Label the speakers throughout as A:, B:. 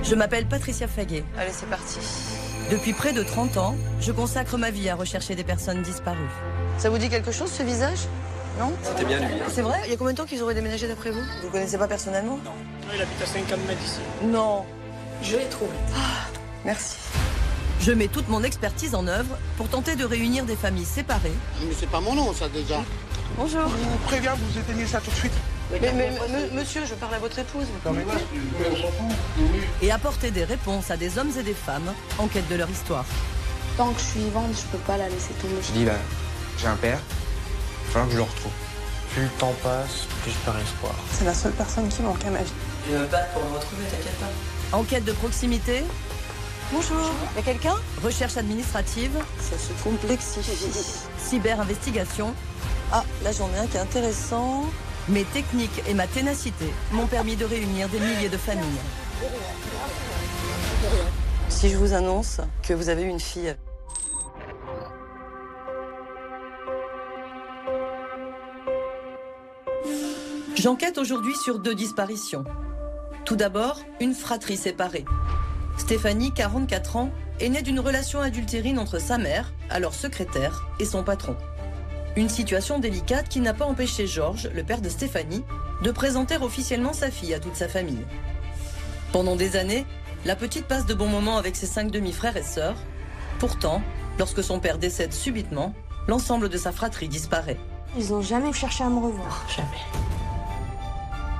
A: Je m'appelle Patricia Faguet.
B: Allez, c'est parti.
A: Depuis près de 30 ans, je consacre ma vie à rechercher des personnes disparues.
B: Ça vous dit quelque chose, ce visage? Non?
C: C'était bien lui.
B: C'est vrai? Il y a combien de temps qu'ils auraient déménagé d'après vous? Vous le connaissez pas personnellement?
C: Non.
D: Il habite à 50 mètres d'ici.
B: Non.
E: Je l'ai trouvé.
B: Merci.
A: Je mets toute mon expertise en œuvre pour tenter de réunir des familles séparées.
F: Mais c'est pas mon nom, ça, déjà.
B: Bonjour.
F: Je vous préviens, vous éteignez ça tout de suite.
B: Monsieur, je parle à votre épouse.
A: Et apporter des réponses à des hommes et des femmes en quête de leur histoire.
E: Tant que je suis vivante, je peux pas la laisser tomber.
G: Je dis là, j'ai un père, il va falloir que je le retrouve. Plus le temps passe, plus je perds espoir.
B: C'est la seule personne qui manque à ma vie.
A: Je vais me battre pour le retrouver, t'inquiète pas. Enquête de proximité.
B: Bonjour. Y a quelqu'un?
A: Recherche administrative.
B: Ça se complexifie.
A: Cyber-investigation.
B: Ah, là j'en ai un qui est intéressant.
A: Mes techniques et ma ténacité m'ont permis de réunir des milliers de familles.
B: Si je vous annonce que vous avez eu une fille.
A: J'enquête aujourd'hui sur 2 disparitions. Tout d'abord, une fratrie séparée. Stéphanie, 44 ans, est née d'une relation adultérine entre sa mère, alors secrétaire, et son patron. Une situation délicate qui n'a pas empêché Georges, le père de Stéphanie, de présenter officiellement sa fille à toute sa famille. Pendant des années, la petite passe de bons moments avec ses 5 demi-frères et sœurs. Pourtant, lorsque son père décède subitement, l'ensemble de sa fratrie disparaît.
E: Ils ont jamais cherché à me revoir.
A: Jamais.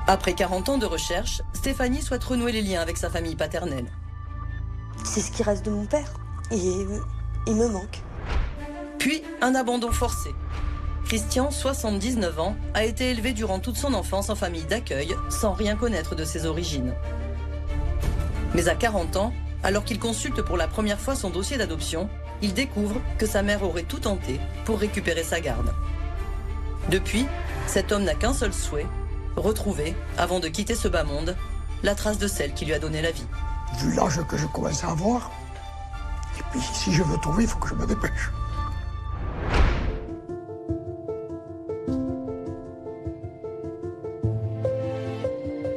A: Après 40 ans de recherche, Stéphanie souhaite renouer les liens avec sa famille paternelle.
E: C'est ce qui reste de mon père. Et il me manque.
A: Puis, un abandon forcé. Christian, 79 ans, a été élevé durant toute son enfance en famille d'accueil, sans rien connaître de ses origines. Mais à 40 ans, alors qu'il consulte pour la première fois son dossier d'adoption, il découvre que sa mère aurait tout tenté pour récupérer sa garde. Depuis, cet homme n'a qu'un seul souhait, retrouver, avant de quitter ce bas monde, la trace de celle qui lui a donné la vie.
F: Vu l'âge que je commence à avoir, et puis si je veux trouver, il faut que je me dépêche.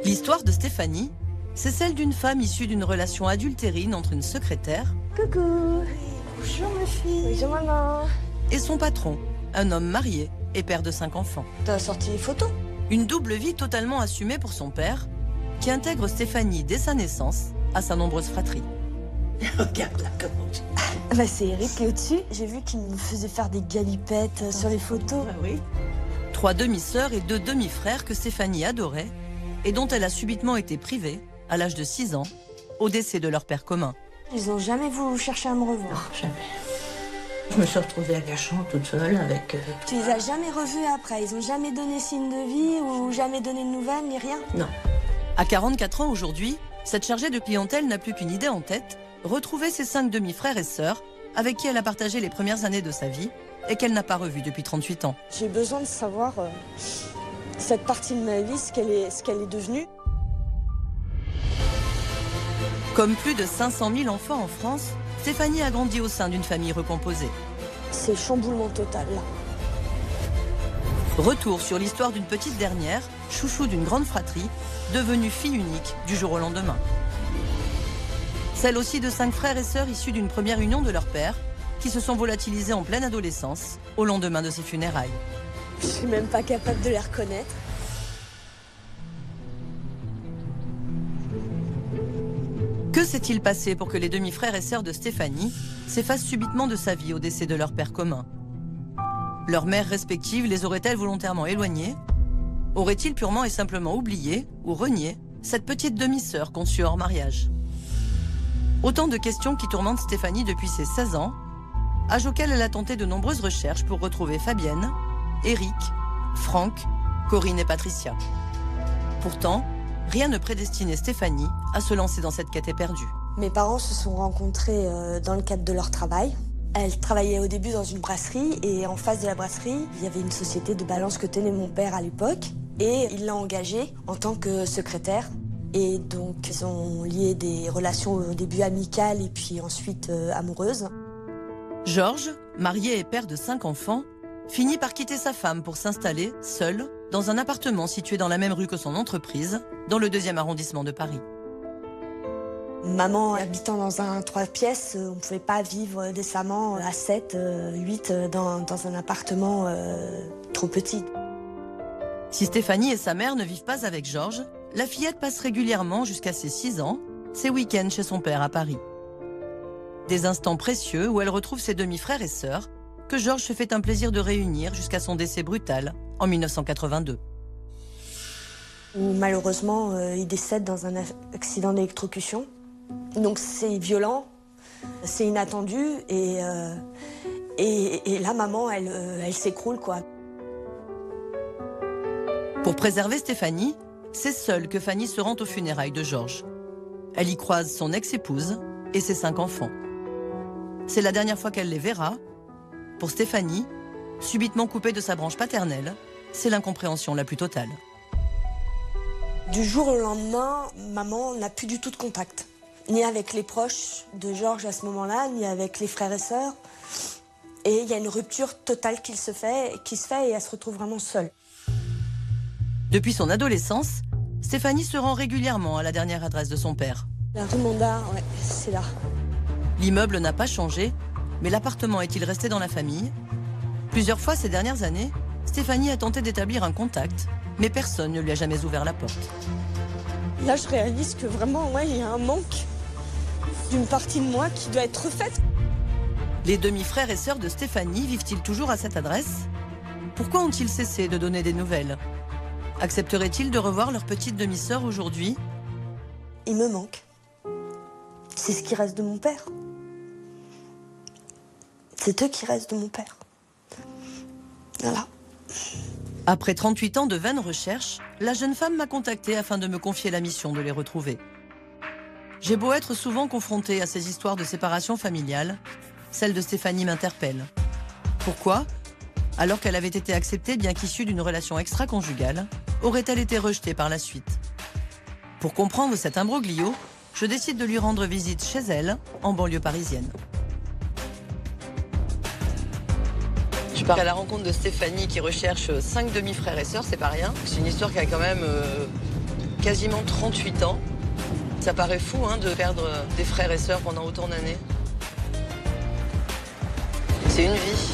A: L'histoire de Stéphanie, c'est celle d'une femme issue d'une relation adultérine entre une secrétaire
E: Coucou. Bonjour ma fille. Bonjour maman.
A: et son patron, un homme marié et père de 5 enfants.
E: T'as sorti les photos?
A: Une double vie totalement assumée pour son père, qui intègre Stéphanie dès sa naissance à sa nombreuse fratrie.
B: Regarde là comment tu...
E: Bah c'est Eric qui est au-dessus. J'ai vu qu'il me faisait faire des galipettes sur les photos.
B: Ah oui.
A: 3 demi-sœurs et 2 demi-frères que Stéphanie adorait et dont elle a subitement été privée, à l'âge de 6 ans, au décès de leur père commun.
E: Ils ont jamais voulu chercher à me revoir.
B: Jamais. Je me suis retrouvée à Gachamp toute seule avec...
E: Tu les as jamais revus après? Ils ont jamais donné signe de vie ou jamais donné de nouvelles ni rien?
B: Non.
A: À 44 ans aujourd'hui, cette chargée de clientèle n'a plus qu'une idée en tête, retrouver ses 5 demi-frères et sœurs avec qui elle a partagé les premières années de sa vie et qu'elle n'a pas revue depuis 38 ans.
E: J'ai besoin de savoir cette partie de ma vie, ce qu'elle est devenue.
A: Comme plus de 500 000 enfants en France, Stéphanie a grandi au sein d'une famille recomposée.
E: C'est chamboulement total là.
A: Retour sur l'histoire d'une petite dernière, chouchou d'une grande fratrie, devenue fille unique du jour au lendemain. Celle aussi de 5 frères et sœurs issus d'une première union de leur père, qui se sont volatilisés en pleine adolescence, au lendemain de ses funérailles.
E: Je suis même pas capable de les reconnaître.
A: Que s'est-il passé pour que les demi-frères et sœurs de Stéphanie s'effacent subitement de sa vie au décès de leur père commun? Leurs mères respectives les auraient-elles volontairement éloignés? Auraient-ils purement et simplement oublié ou renié cette petite demi-sœur conçue hors mariage? Autant de questions qui tourmentent Stéphanie depuis ses 16 ans, âge auquel elle a tenté de nombreuses recherches pour retrouver Fabienne, Eric, Franck, Corinne et Patricia. Pourtant, rien ne prédestinait Stéphanie à se lancer dans cette quête éperdue.
E: Mes parents se sont rencontrés dans le cadre de leur travail. Elle travaillait au début dans une brasserie et en face de la brasserie, il y avait une société de balance que tenait mon père à l'époque et il l'a engagée en tant que secrétaire. Et donc, ils ont lié des relations au début amicales et puis ensuite amoureuses.
A: Georges, marié et père de 5 enfants, finit par quitter sa femme pour s'installer, seul, dans un appartement situé dans la même rue que son entreprise, dans le 2e arrondissement de Paris.
E: Maman habitant dans un 3 pièces, on ne pouvait pas vivre décemment à 7, 8 dans un appartement trop petit.
A: Si Stéphanie et sa mère ne vivent pas avec Georges, la fillette passe régulièrement jusqu'à ses 6 ans, ses week-ends chez son père à Paris. Des instants précieux où elle retrouve ses demi-frères et sœurs, que Georges se fait un plaisir de réunir jusqu'à son décès brutal en 1982.
E: Où malheureusement, il décède dans un accident d'électrocution. Donc c'est violent, c'est inattendu et là, maman, elle s'écroule, quoi.
A: Pour préserver Stéphanie, c'est seule que Fanny se rend aux funérailles de Georges. Elle y croise son ex-épouse et ses 5 enfants. C'est la dernière fois qu'elle les verra. Pour Stéphanie, subitement coupée de sa branche paternelle, c'est l'incompréhension la plus totale.
E: Du jour au lendemain, maman n'a plus du tout de contact. Ni avec les proches de Georges à ce moment-là, ni avec les frères et sœurs. Et il y a une rupture totale qui se fait et elle se retrouve vraiment seule.
A: Depuis son adolescence, Stéphanie se rend régulièrement à la dernière adresse de son père.
E: La rue Monda, ouais, c'est là.
A: L'immeuble n'a pas changé, mais l'appartement est-il resté dans la famille? Plusieurs fois ces dernières années, Stéphanie a tenté d'établir un contact, mais personne ne lui a jamais ouvert la porte.
E: Là, je réalise que vraiment, ouais, il y a un manque d'une partie de moi qui doit être refaite.
A: Les demi-frères et sœurs de Stéphanie vivent-ils toujours à cette adresse? Pourquoi ont-ils cessé de donner des nouvelles? Accepteraient-ils de revoir leur petite demi-sœur aujourd'hui?
E: Il me manque. C'est ce qui reste de mon père. C'est eux qui restent de mon père. Voilà.
A: Après 38 ans de vaines recherches, la jeune femme m'a contactée afin de me confier la mission de les retrouver. J'ai beau être souvent confrontée à ces histoires de séparation familiale, celle de Stéphanie m'interpelle. Pourquoi? Alors qu'elle avait été acceptée bien qu'issue d'une relation extra-conjugale, aurait-elle été rejetée par la suite? Pour comprendre cet imbroglio, je décide de lui rendre visite chez elle, en banlieue parisienne. Je pars à la rencontre de Stéphanie qui recherche 5 demi-frères et sœurs, c'est pas rien. C'est une histoire qui a quand même quasiment 38 ans. Ça paraît fou de perdre des frères et sœurs pendant autant d'années. C'est une vie.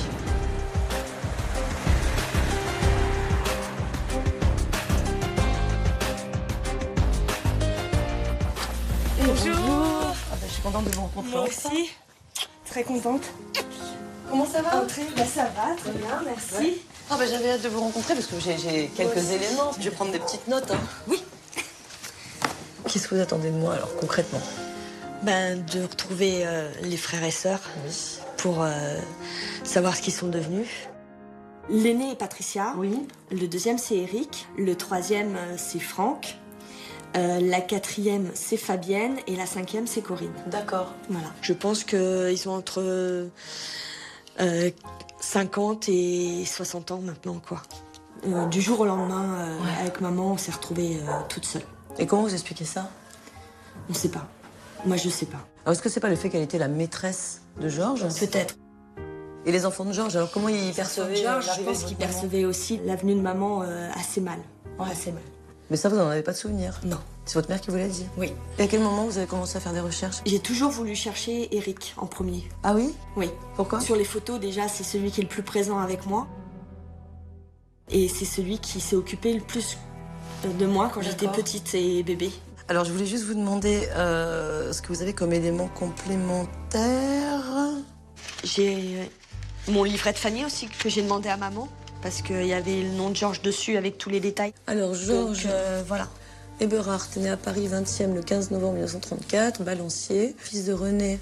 E: Bonjour.
A: Je suis contente de vous rencontrer.
E: Moi aussi. Très contente.
A: Comment ça va?
E: Ça va, très bien, merci.
A: J'avais hâte de vous rencontrer parce que j'ai quelques éléments. Je vais prendre des petites notes.
E: Oui.
A: Qu'est-ce que vous attendez de moi alors concrètement?
E: De retrouver les frères et sœurs pour savoir ce qu'ils sont devenus. L'aîné est Patricia.
A: Oui.
E: Le deuxième, c'est Eric. Le troisième, c'est Franck. La quatrième, c'est Fabienne. Et la cinquième, c'est Corinne.
A: D'accord.
E: Voilà. Je pense qu'ils sont entre 50 et 60 ans maintenant, quoi. Du jour au lendemain, avec maman, on s'est retrouvés toutes seules.
A: Et comment vous expliquez ça?
E: On sait pas. Moi, je sais pas.
A: Alors, est-ce que c'est pas le fait qu'elle était la maîtresse de Georges?
E: Peut-être.
A: Et les enfants de Georges, alors comment ils percevaient
E: Georges, je
A: l'arrivée
E: pense
A: de
E: qu'ils
A: votre maman?
E: percevaient aussi l'avenue de maman assez mal.
A: Ouais.
E: Assez mal.
A: Mais ça, vous n'en avez pas de souvenir?
E: Non.
A: C'est votre mère qui vous l'a dit?
E: Oui.
A: Et à quel moment vous avez commencé à faire des recherches?
E: J'ai toujours voulu chercher Eric en premier.
A: Ah oui?
E: Oui.
A: Pourquoi?
E: Sur les photos, déjà, c'est celui qui est le plus présent avec moi. Et c'est celui qui s'est occupé le plus de moi quand j'étais petite et bébé.
A: Alors, je voulais juste vous demander ce que vous avez comme élément complémentaire.
E: J'ai mon livret de Fanny aussi que j'ai demandé à maman parce qu'il y avait le nom de Georges dessus avec tous les détails.
A: Alors, Georges
E: voilà.
A: Eberhard est né à Paris 20e le 15 novembre 1934, balancier. Fils de René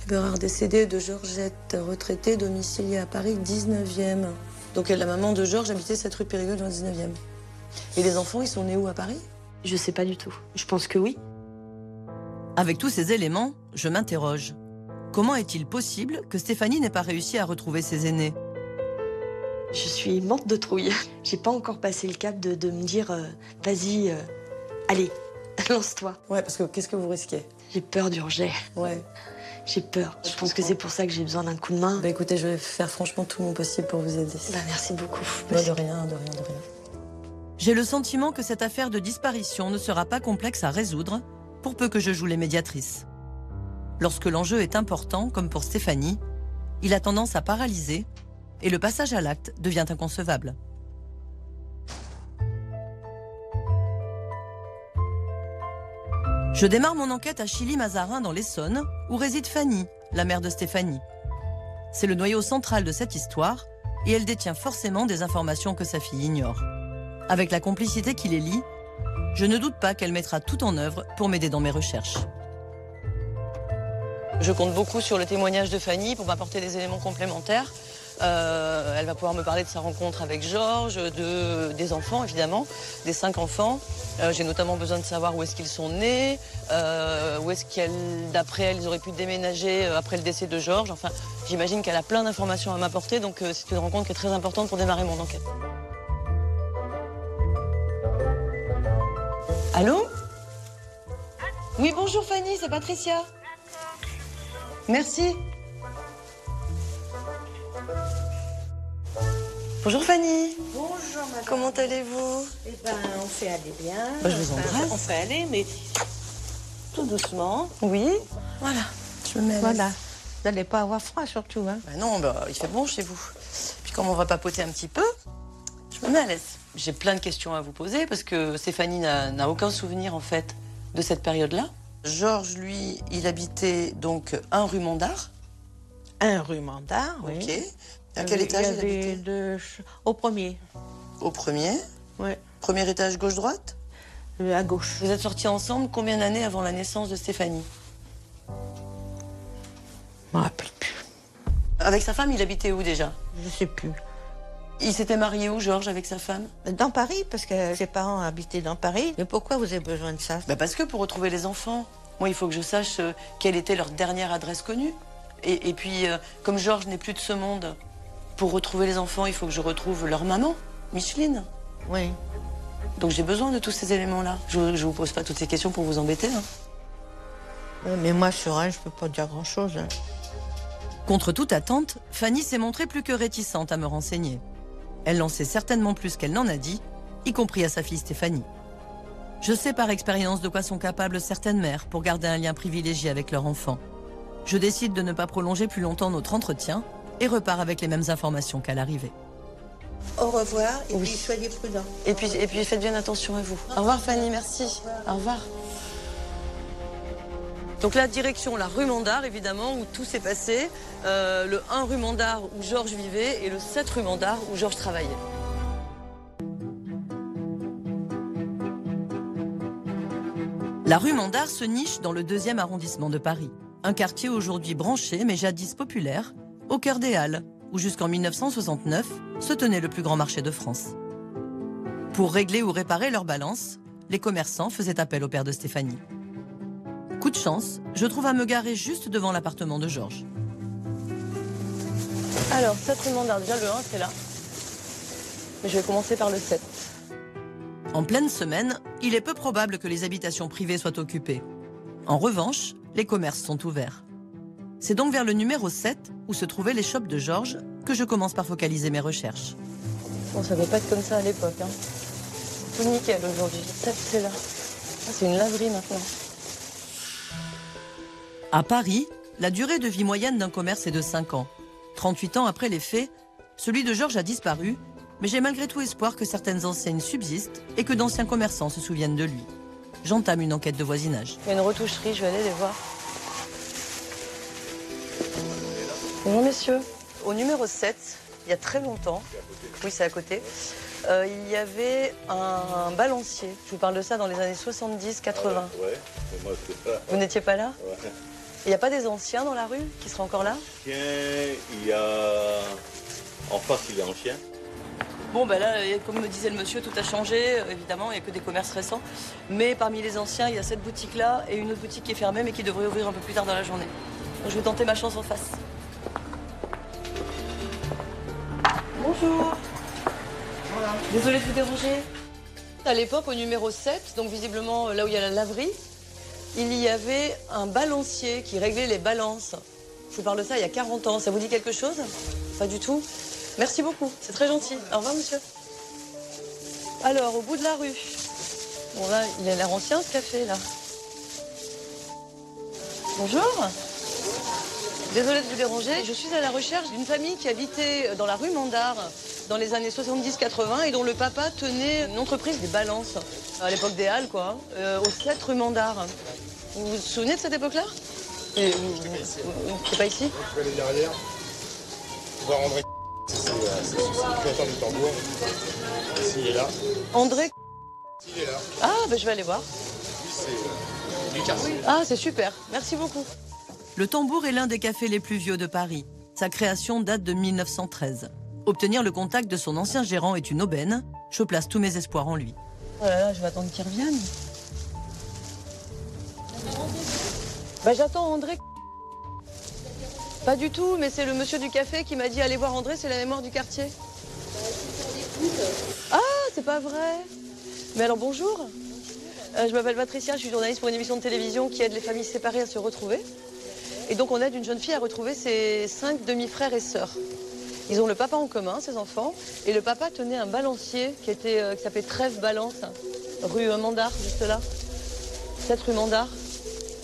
A: Eberhard, décédé, de Georgette, retraitée, domiciliée à Paris 19e. Donc, la maman de Georges habitait cette rue de Périgueux dans le 19e. Et les enfants, ils sont nés où à Paris?
E: Je sais pas du tout. Je pense que oui.
A: Avec tous ces éléments, je m'interroge. Comment est-il possible que Stéphanie n'ait pas réussi à retrouver ses aînés?
E: Je suis morte de trouille. J'ai pas encore passé le cap de me dire vas-y, allez, lance-toi.
A: Ouais, parce que qu'est-ce que vous risquez?
E: J'ai peur du rejet.
A: Ouais.
E: J'ai peur. Je pense que c'est pour ça que j'ai besoin d'un coup de main.
A: Écoutez, je vais faire franchement tout mon possible pour vous aider.
E: Merci beaucoup.
A: De rien. J'ai le sentiment que cette affaire de disparition ne sera pas complexe à résoudre, pour peu que je joue les médiatrices. Lorsque l'enjeu est important, comme pour Stéphanie, il a tendance à paralyser et le passage à l'acte devient inconcevable. Je démarre mon enquête à Chilly-Mazarin dans l'Essonne, où réside Fanny, la mère de Stéphanie. C'est le noyau central de cette histoire et elle détient forcément des informations que sa fille ignore. Avec la complicité qui les lie, je ne doute pas qu'elle mettra tout en œuvre pour m'aider dans mes recherches. Je compte beaucoup sur le témoignage de Fanny pour m'apporter des éléments complémentaires. Elle va pouvoir me parler de sa rencontre avec Georges, des enfants évidemment, des 5 enfants. J'ai notamment besoin de savoir où est-ce qu'ils sont nés, où est-ce d'après elle, ils auraient pu déménager après le décès de Georges. Enfin, j'imagine qu'elle a plein d'informations à m'apporter, donc c'est une rencontre qui est très importante pour démarrer mon enquête. Allô? Oui, bonjour Fanny, c'est Patricia. Merci. Bonjour Fanny.
B: Bonjour madame.
A: Comment allez-vous?
B: Eh ben, on fait aller bien.
A: Bah, je vous embrasse.
B: On fait aller, mais tout doucement.
A: Oui. Voilà. Je me mets à l'aise.
B: Voilà. Vous n'allez pas avoir froid surtout, hein.
A: Bah non, il fait bon chez vous. Puis comme on va papoter un petit peu, je me mets à l'aise. J'ai plein de questions à vous poser parce que Stéphanie n'a aucun souvenir en fait de cette période-là. Georges, lui, il habitait donc 1 rue Mondart.
B: 1 rue Mandar, oui.
A: Ok. À quel étage il habitait?
B: Au premier.
A: Au premier.
B: Oui.
A: Premier étage gauche-droite.
B: À gauche.
A: Vous êtes sortis ensemble combien d'années avant la naissance de Stéphanie?
B: Je me rappelle plus.
A: Avec sa femme, il habitait où déjà?
B: Je sais plus.
A: Il s'était marié où, Georges, avec sa femme?
B: Dans Paris, parce que ses parents habitaient dans Paris. Mais pourquoi vous avez besoin de ça?
A: Parce que pour retrouver les enfants, moi, il faut que je sache quelle était leur dernière adresse connue. Et puis, comme Georges n'est plus de ce monde, pour retrouver les enfants, il faut que je retrouve leur maman, Micheline.
B: Oui.
A: Donc j'ai besoin de tous ces éléments-là. Je ne vous pose pas toutes ces questions pour vous embêter.
B: Mais moi, sur elle, je peux pas dire grand-chose. Hein.
A: Contre toute attente, Fanny s'est montrée plus que réticente à me renseigner. Elle n'en sait certainement plus qu'elle n'en a dit, y compris à sa fille Stéphanie. Je sais par expérience de quoi sont capables certaines mères pour garder un lien privilégié avec leur enfant. Je décide de ne pas prolonger plus longtemps notre entretien et repars avec les mêmes informations qu'à l'arrivée.
B: Au revoir et puis soyez prudents.
A: Et puis faites bien attention à vous. Au revoir Fanny, merci. Au revoir. Donc la direction, la rue Mandart évidemment, où tout s'est passé. Le 1 rue Mandart où Georges vivait et le 7 rue Mandart où Georges travaillait. La rue Mandart se niche dans le 2e arrondissement de Paris. Un quartier aujourd'hui branché mais jadis populaire, au cœur des Halles, où jusqu'en 1969 se tenait le plus grand marché de France. Pour régler ou réparer leur balance, les commerçants faisaient appel au père de Stéphanie. Coup de chance, je trouve à me garer juste devant l'appartement de Georges. Alors, 7 rue Mandart, déjà le 1 c'est là. Mais je vais commencer par le 7. En pleine semaine, il est peu probable que les habitations privées soient occupées. En revanche, les commerces sont ouverts. C'est donc vers le numéro 7, où se trouvaient les shops de Georges, que je commence par focaliser mes recherches. Bon, ça ne devait pas être comme ça à l'époque. Hein. Tout nickel aujourd'hui. 7, c'est là. Ah, c'est une laverie maintenant. À Paris, la durée de vie moyenne d'un commerce est de 5 ans. 38 ans après les faits, celui de Georges a disparu, mais j'ai malgré tout espoir que certaines enseignes subsistent et que d'anciens commerçants se souviennent de lui. J'entame une enquête de voisinage. Il y a une retoucherie, je vais aller les voir. Bonjour messieurs. Au numéro 7, il y a très longtemps, oui c'est à côté, il y avait un balancier. Je vous parle de ça dans les années 70-80.
C: Ouais, mais moi je sais pas.
A: Vous n'étiez pas là?
C: Ouais.
A: Il n'y a pas des anciens dans la rue qui seraient encore là?
C: Tiens, il y a... En face, il est ancien.
A: Bon, ben là, comme me disait le monsieur, tout a changé, évidemment, il n'y a que des commerces récents. Mais parmi les anciens, il y a cette boutique-là et une autre boutique qui est fermée, mais qui devrait ouvrir un peu plus tard dans la journée. Donc, je vais tenter ma chance en face. Bonjour. Voilà. Désolée de vous déranger. À l'époque, au numéro 7, donc visiblement là où il y a la laverie, il y avait un balancier qui réglait les balances. Je vous parle de ça il y a 40 ans. Ça vous dit quelque chose? Pas du tout. Merci beaucoup, c'est très gentil. Au revoir, monsieur. Alors, au bout de la rue. Bon, là, il a l'air ancien, ce café, là. Bonjour. Désolée de vous déranger. Je suis à la recherche d'une famille qui habitait dans la rue Mandar dans les années 70-80 et dont le papa tenait une entreprise des balances, à l'époque des Halles, quoi, au 7 rue Mandar. Vous vous souvenez de cette époque-là? C'est pas ici?
D: Je vais aller derrière, voir André. C'est le créateur du tambour. Ici, il est là.
A: André?
D: Il est là.
A: Ah, ben je vais aller voir.
D: Lui, c'est Lucas.
A: Ah, c'est super. Merci beaucoup. Le Tambour est l'un des cafés les plus vieux de Paris. Sa création date de 1913. Obtenir le contact de son ancien gérant est une aubaine. Je place tous mes espoirs en lui. Oh là là, je vais attendre qu'il revienne. Bah, j'attends André. Pas du tout, mais c'est le monsieur du café qui m'a dit allez voir André, c'est la mémoire du quartier. Ah, c'est pas vrai. Mais alors bonjour. Je m'appelle Patricia, je suis journaliste pour une émission de télévision qui aide les familles séparées à se retrouver. Et donc on aide une jeune fille à retrouver ses 5 demi-frères et sœurs. Ils ont le papa en commun, ces enfants, et le papa tenait un balancier qui s'appelait Trèves Balance, rue Mandar, juste là. 7 rue Mandar.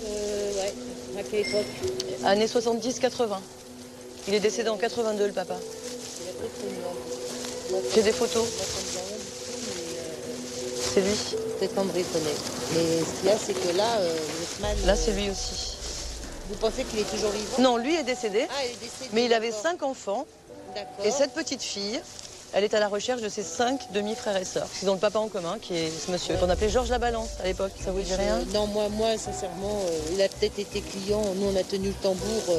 B: Ouais, à quelle époque?
A: Années 70-80. Il est décédé en 82, le papa. J'ai des photos. C'est lui.
B: Peut-être qu'André connaît. Mais ce qu'il y a, c'est que là, Haussmann...
A: Là, c'est lui aussi.
B: Vous pensez qu'il est toujours vivant?
A: Non, lui est décédé,
B: Ah, il est décédé.
A: mais il avait
B: d'accord.
A: 5 enfants.
B: D'accord.
A: Et cette petite fille, elle est à la recherche de ses 5 demi-frères et sœurs. Ils ont le papa en commun, qui est ce monsieur, qu'on appelait Georges Labalance à l'époque. Ça vous dit rien?
B: Non, moi sincèrement, il a peut-être été client. Nous, on a tenu le tambour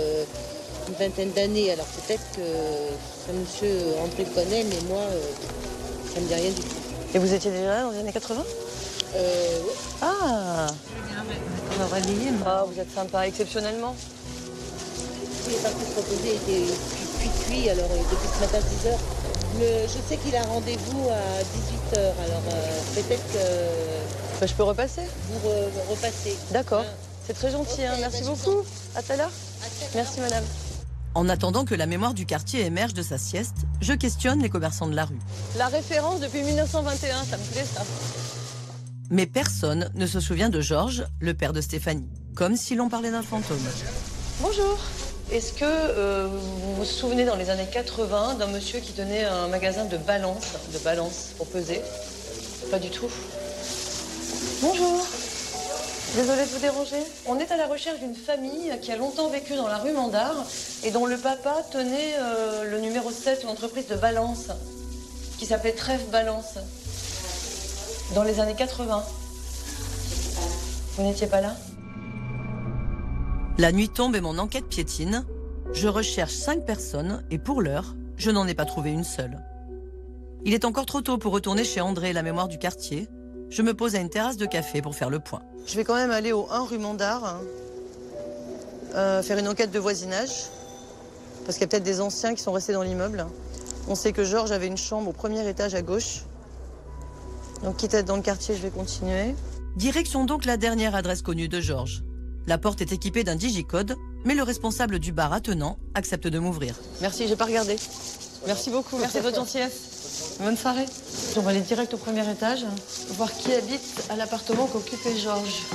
B: une vingtaine d'années. Alors peut-être que ce monsieur André le connaît, mais moi, ça me dit rien du tout.
A: Et vous étiez déjà là dans les années 80?
B: Ouais.
A: Ah,
B: On va réveiller, moi.
A: ah, vous êtes sympa, exceptionnellement.
B: Il est parti se reposer, il était cuit, alors depuis ce matin 6h. Je sais qu'il a rendez-vous à 18h, alors peut-être que
A: Bah, je peux repasser?
B: vous repassez.
A: D'accord,
B: Hein.
A: c'est très gentil, hein.
B: Ok,
A: Merci
B: bah, je vous
A: beaucoup. À tout à l'heure. Merci madame. En attendant que la mémoire du quartier émerge de sa sieste, je questionne les commerçants de la rue. La référence depuis 1921, ça me plaît ça. Mais personne ne se souvient de Georges, le père de Stéphanie, comme si l'on parlait d'un fantôme. Bonjour. Est-ce que vous vous souvenez dans les années 80 d'un monsieur qui tenait un magasin de balance pour peser? Pas du tout. Bonjour. Désolée de vous déranger. On est à la recherche d'une famille qui a longtemps vécu dans la rue Mandar et dont le papa tenait le numéro 7, une entreprise de balance, qui s'appelait Trèves Balance, dans les années 80. Vous n'étiez pas là? La nuit tombe et mon enquête piétine. Je recherche 5 personnes et pour l'heure, je n'en ai pas trouvé une seule. Il est encore trop tôt pour retourner chez André, la mémoire du quartier. Je me pose à une terrasse de café pour faire le point. Je vais quand même aller au 1 rue Mandar, faire une enquête de voisinage, parce qu'il y a peut-être des anciens qui sont restés dans l'immeuble. On sait que Georges avait une chambre au premier étage à gauche. Donc quitte à être dans le quartier, je vais continuer. Direction donc la dernière adresse connue de Georges. La porte est équipée d'un digicode, mais le responsable du bar attenant accepte de m'ouvrir. Merci, j'ai pas regardé. Merci beaucoup, merci de votre gentillesse. Bonne soirée. On va aller direct au premier étage, voir qui habite à l'appartement qu'occupait Georges.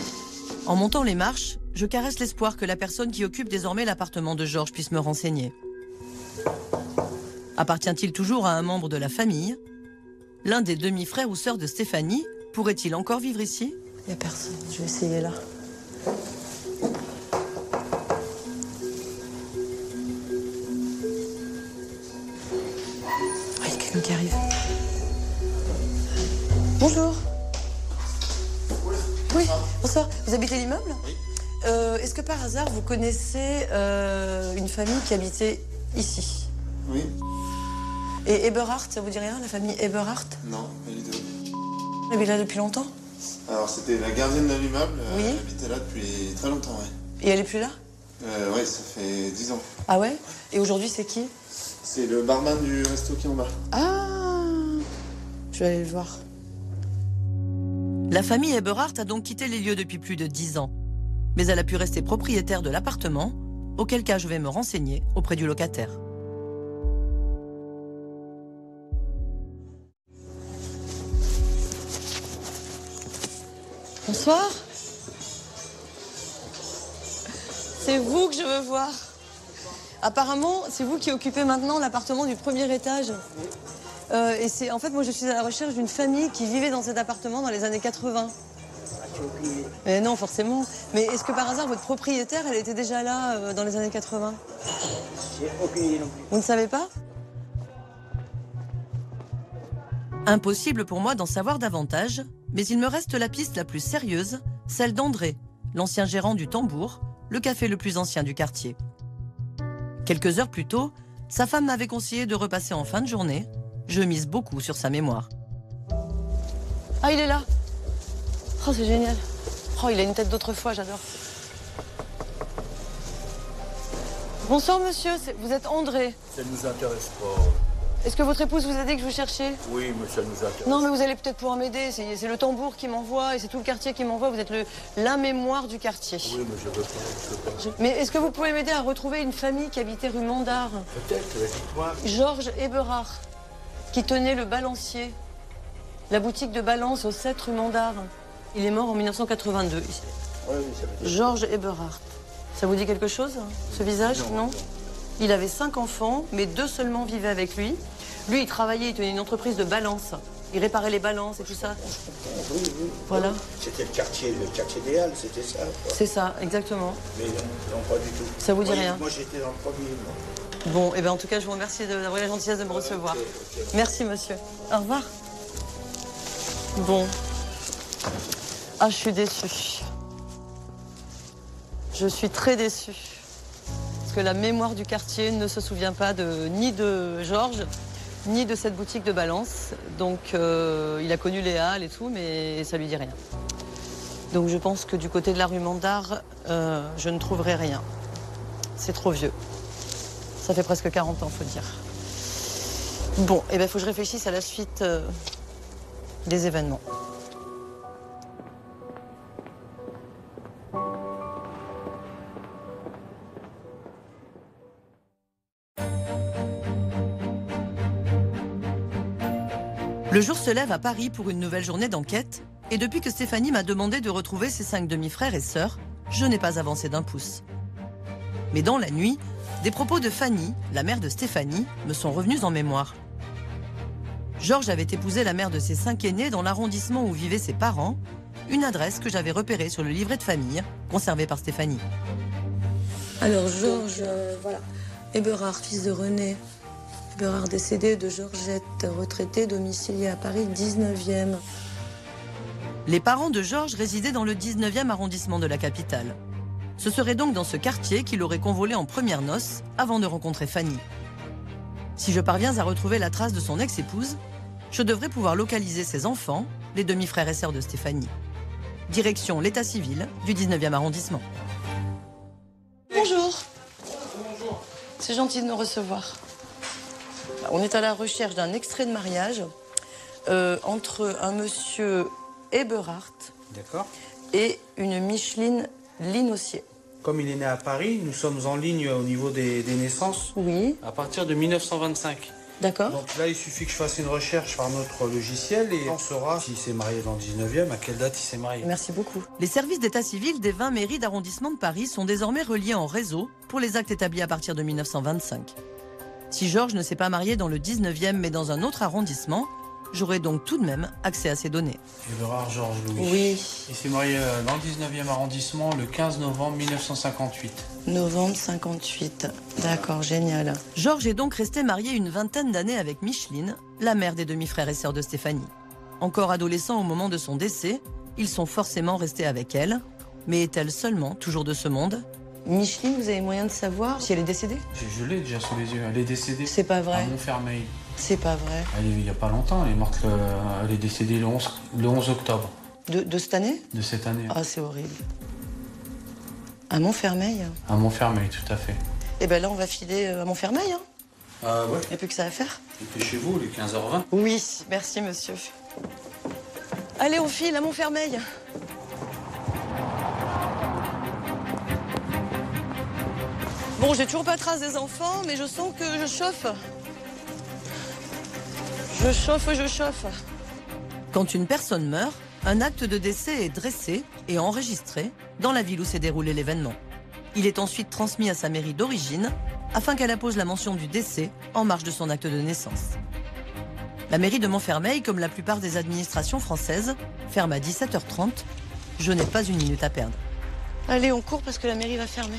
A: En montant les marches, je caresse l'espoir que la personne qui occupe désormais l'appartement de Georges puisse me renseigner. Appartient-il toujours à un membre de la famille? L'un des demi-frères ou sœurs de Stéphanie pourrait-il encore vivre ici? Il n'y a personne, je vais essayer là. Il y a quelqu'un qui arrive. Bonjour. Oui, bonsoir. Vous habitez l'immeuble? Oui. Est-ce que par hasard vous connaissez une famille qui habitait ici?
D: Oui.
A: Et Eberhardt, ça vous dit rien, la famille Eberhardt?
D: Non, pas du tout.
A: Elle est là depuis longtemps?
D: Alors, c'était la gardienne de l'immeuble.
A: Oui.
D: Elle habitait là depuis très longtemps, ouais.
A: Et elle est plus là?
D: Ouais, ça fait 10 ans.
A: Ah ouais? Et aujourd'hui, c'est qui?
D: C'est le barman du resto qui est en bas.
A: Ah! Je vais aller le voir. La famille Eberhardt a donc quitté les lieux depuis plus de 10 ans. Mais elle a pu rester propriétaire de l'appartement, auquel cas je vais me renseigner auprès du locataire. Bonsoir. C'est vous que je veux voir. Apparemment, c'est vous qui occupez maintenant l'appartement du premier étage. Et c'est en fait, moi, je suis à la recherche d'une famille qui vivait dans cet appartement dans les années 80. Mais non, forcément. Mais est-ce que par hasard, votre propriétaire, elle était déjà là dans les années 80?
H: J'ai aucune idée non plus.
A: Vous ne savez pas? Impossible pour moi d'en savoir davantage, mais il me reste la piste la plus sérieuse, celle d'André, l'ancien gérant du Tambour, le café le plus ancien du quartier. Quelques heures plus tôt, sa femme m'avait conseillé de repasser en fin de journée. Je mise beaucoup sur sa mémoire. Ah, il est là! Oh, c'est génial! Oh, il a une tête d'autrefois, j'adore. Bonsoir, monsieur. Vous êtes André.
C: Ça ne nous intéresse pas.
A: Est-ce que votre épouse vous a dit que je vous cherchais?
C: Oui, mais ça nous intéresse.
A: Non, mais vous allez peut-être pouvoir m'aider. C'est le Tambour qui m'envoie et c'est tout le quartier qui m'envoie. Vous êtes la mémoire du quartier.
C: Oui, mais je veux pas.
A: Mais est-ce que vous pouvez m'aider à retrouver une famille qui habitait rue Mandar?
C: Peut-être, dites-moi.
A: Georges Eberhard, qui tenait le balancier. La boutique de balance au 7 rue Mandar. Il est mort en 1982.
C: Oui, ça veut dire.
A: Georges Eberhard. Ça vous dit quelque chose, ce visage? Non. Il avait 5 enfants, mais 2 seulement vivaient avec lui. Lui, il travaillait, il tenait une entreprise de balance. Il réparait les balances et tout ça.
H: Oui, oui.
A: Voilà.
H: C'était le quartier idéal, c'était ça.
A: C'est ça, exactement.
H: Mais non, pas du tout.
A: Ça vous dit rien?
H: Moi, j'étais dans le premier. Moi.
A: Bon, et bien en tout cas, je vous remercie d'avoir la gentillesse de me recevoir.
H: Okay.
A: Merci, monsieur. Au revoir. Bon. Ah, je suis déçue. Je suis très déçue. Parce que la mémoire du quartier ne se souvient pas ni de Georges, ni de cette boutique de balance. Donc, il a connu les halles et tout, mais ça lui dit rien. Donc, je pense que du côté de la rue Mandar, je ne trouverai rien. C'est trop vieux. Ça fait presque 40 ans, faut dire. Bon, eh ben, faut que je réfléchisse à la suite des événements. Le jour se lève à Paris pour une nouvelle journée d'enquête, et depuis que Stéphanie m'a demandé de retrouver ses 5 demi-frères et sœurs, je n'ai pas avancé d'un pouce. Mais dans la nuit, des propos de Fanny, la mère de Stéphanie, me sont revenus en mémoire. Georges avait épousé la mère de ses 5 aînés dans l'arrondissement où vivaient ses parents, une adresse que j'avais repérée sur le livret de famille, conservé par Stéphanie. Alors Georges, voilà, Eberhard, fils de René, Eberhard décédé, de Georgette, retraité, domicilié à Paris, 19e. Les parents de Georges résidaient dans le 19e arrondissement de la capitale. Ce serait donc dans ce quartier qu'il aurait convolé en premières noces avant de rencontrer Fanny. Si je parviens à retrouver la trace de son ex-épouse, je devrais pouvoir localiser ses enfants, les demi-frères et sœurs de Stéphanie. Direction l'état civil du 19e arrondissement. Bonjour. Bonjour. C'est gentil de nous recevoir. On est à la recherche d'un extrait de mariage entre un monsieur Eberhard et une Micheline Linossier.
G: Comme il est né à Paris, nous sommes en ligne au niveau des naissances.
A: Oui.
G: À partir de 1925.
A: D'accord.
G: Donc là, il suffit que je fasse une recherche par notre logiciel et on saura s'il s'est marié dans le 19e, à quelle date il s'est marié.
A: Merci beaucoup. Les services d'état civil des 20 mairies d'arrondissement de Paris sont désormais reliés en réseau pour les actes établis à partir de 1925. Si Georges ne s'est pas marié dans le 19e mais dans un autre arrondissement, j'aurai donc tout de même accès à ces données.
G: Eberhard Georges Louis.
A: Oui.
G: Il s'est marié dans le 19e arrondissement le 15 novembre 1958.
A: Novembre 58. D'accord, génial. Georges est donc resté marié une vingtaine d'années avec Micheline, la mère des demi-frères et sœurs de Stéphanie. Encore adolescent au moment de son décès, ils sont forcément restés avec elle. Mais est-elle seulement toujours de ce monde ? Micheline, vous avez moyen de savoir si elle est décédée ?
G: Je l'ai déjà sous les yeux, elle est décédée.
A: C'est pas vrai.
G: À Montfermeil.
A: C'est pas vrai.
G: Il n'y a pas longtemps, elle est morte, elle est décédée le 11 octobre.
A: De cette année ?
G: De cette année.
A: Ah, c'est horrible. À Montfermeil ?
G: À Montfermeil, tout à fait.
A: Eh ben là, on va filer à Montfermeil, hein ?
G: Ah ouais.
A: Il n'y a plus que ça à faire.
G: Dépêchez-vous, les 15h20.
A: Oui, merci, monsieur. Allez, on file à Montfermeil. Bon, j'ai toujours pas trace des enfants, mais je sens que je chauffe. Je chauffe. Quand une personne meurt, un acte de décès est dressé et enregistré dans la ville où s'est déroulé l'événement. Il est ensuite transmis à sa mairie d'origine afin qu'elle appose la mention du décès en marge de son acte de naissance. La mairie de Montfermeil, comme la plupart des administrations françaises, ferme à 17h30. Je n'ai pas une minute à perdre.
B: Allez, on court parce que la mairie va fermer.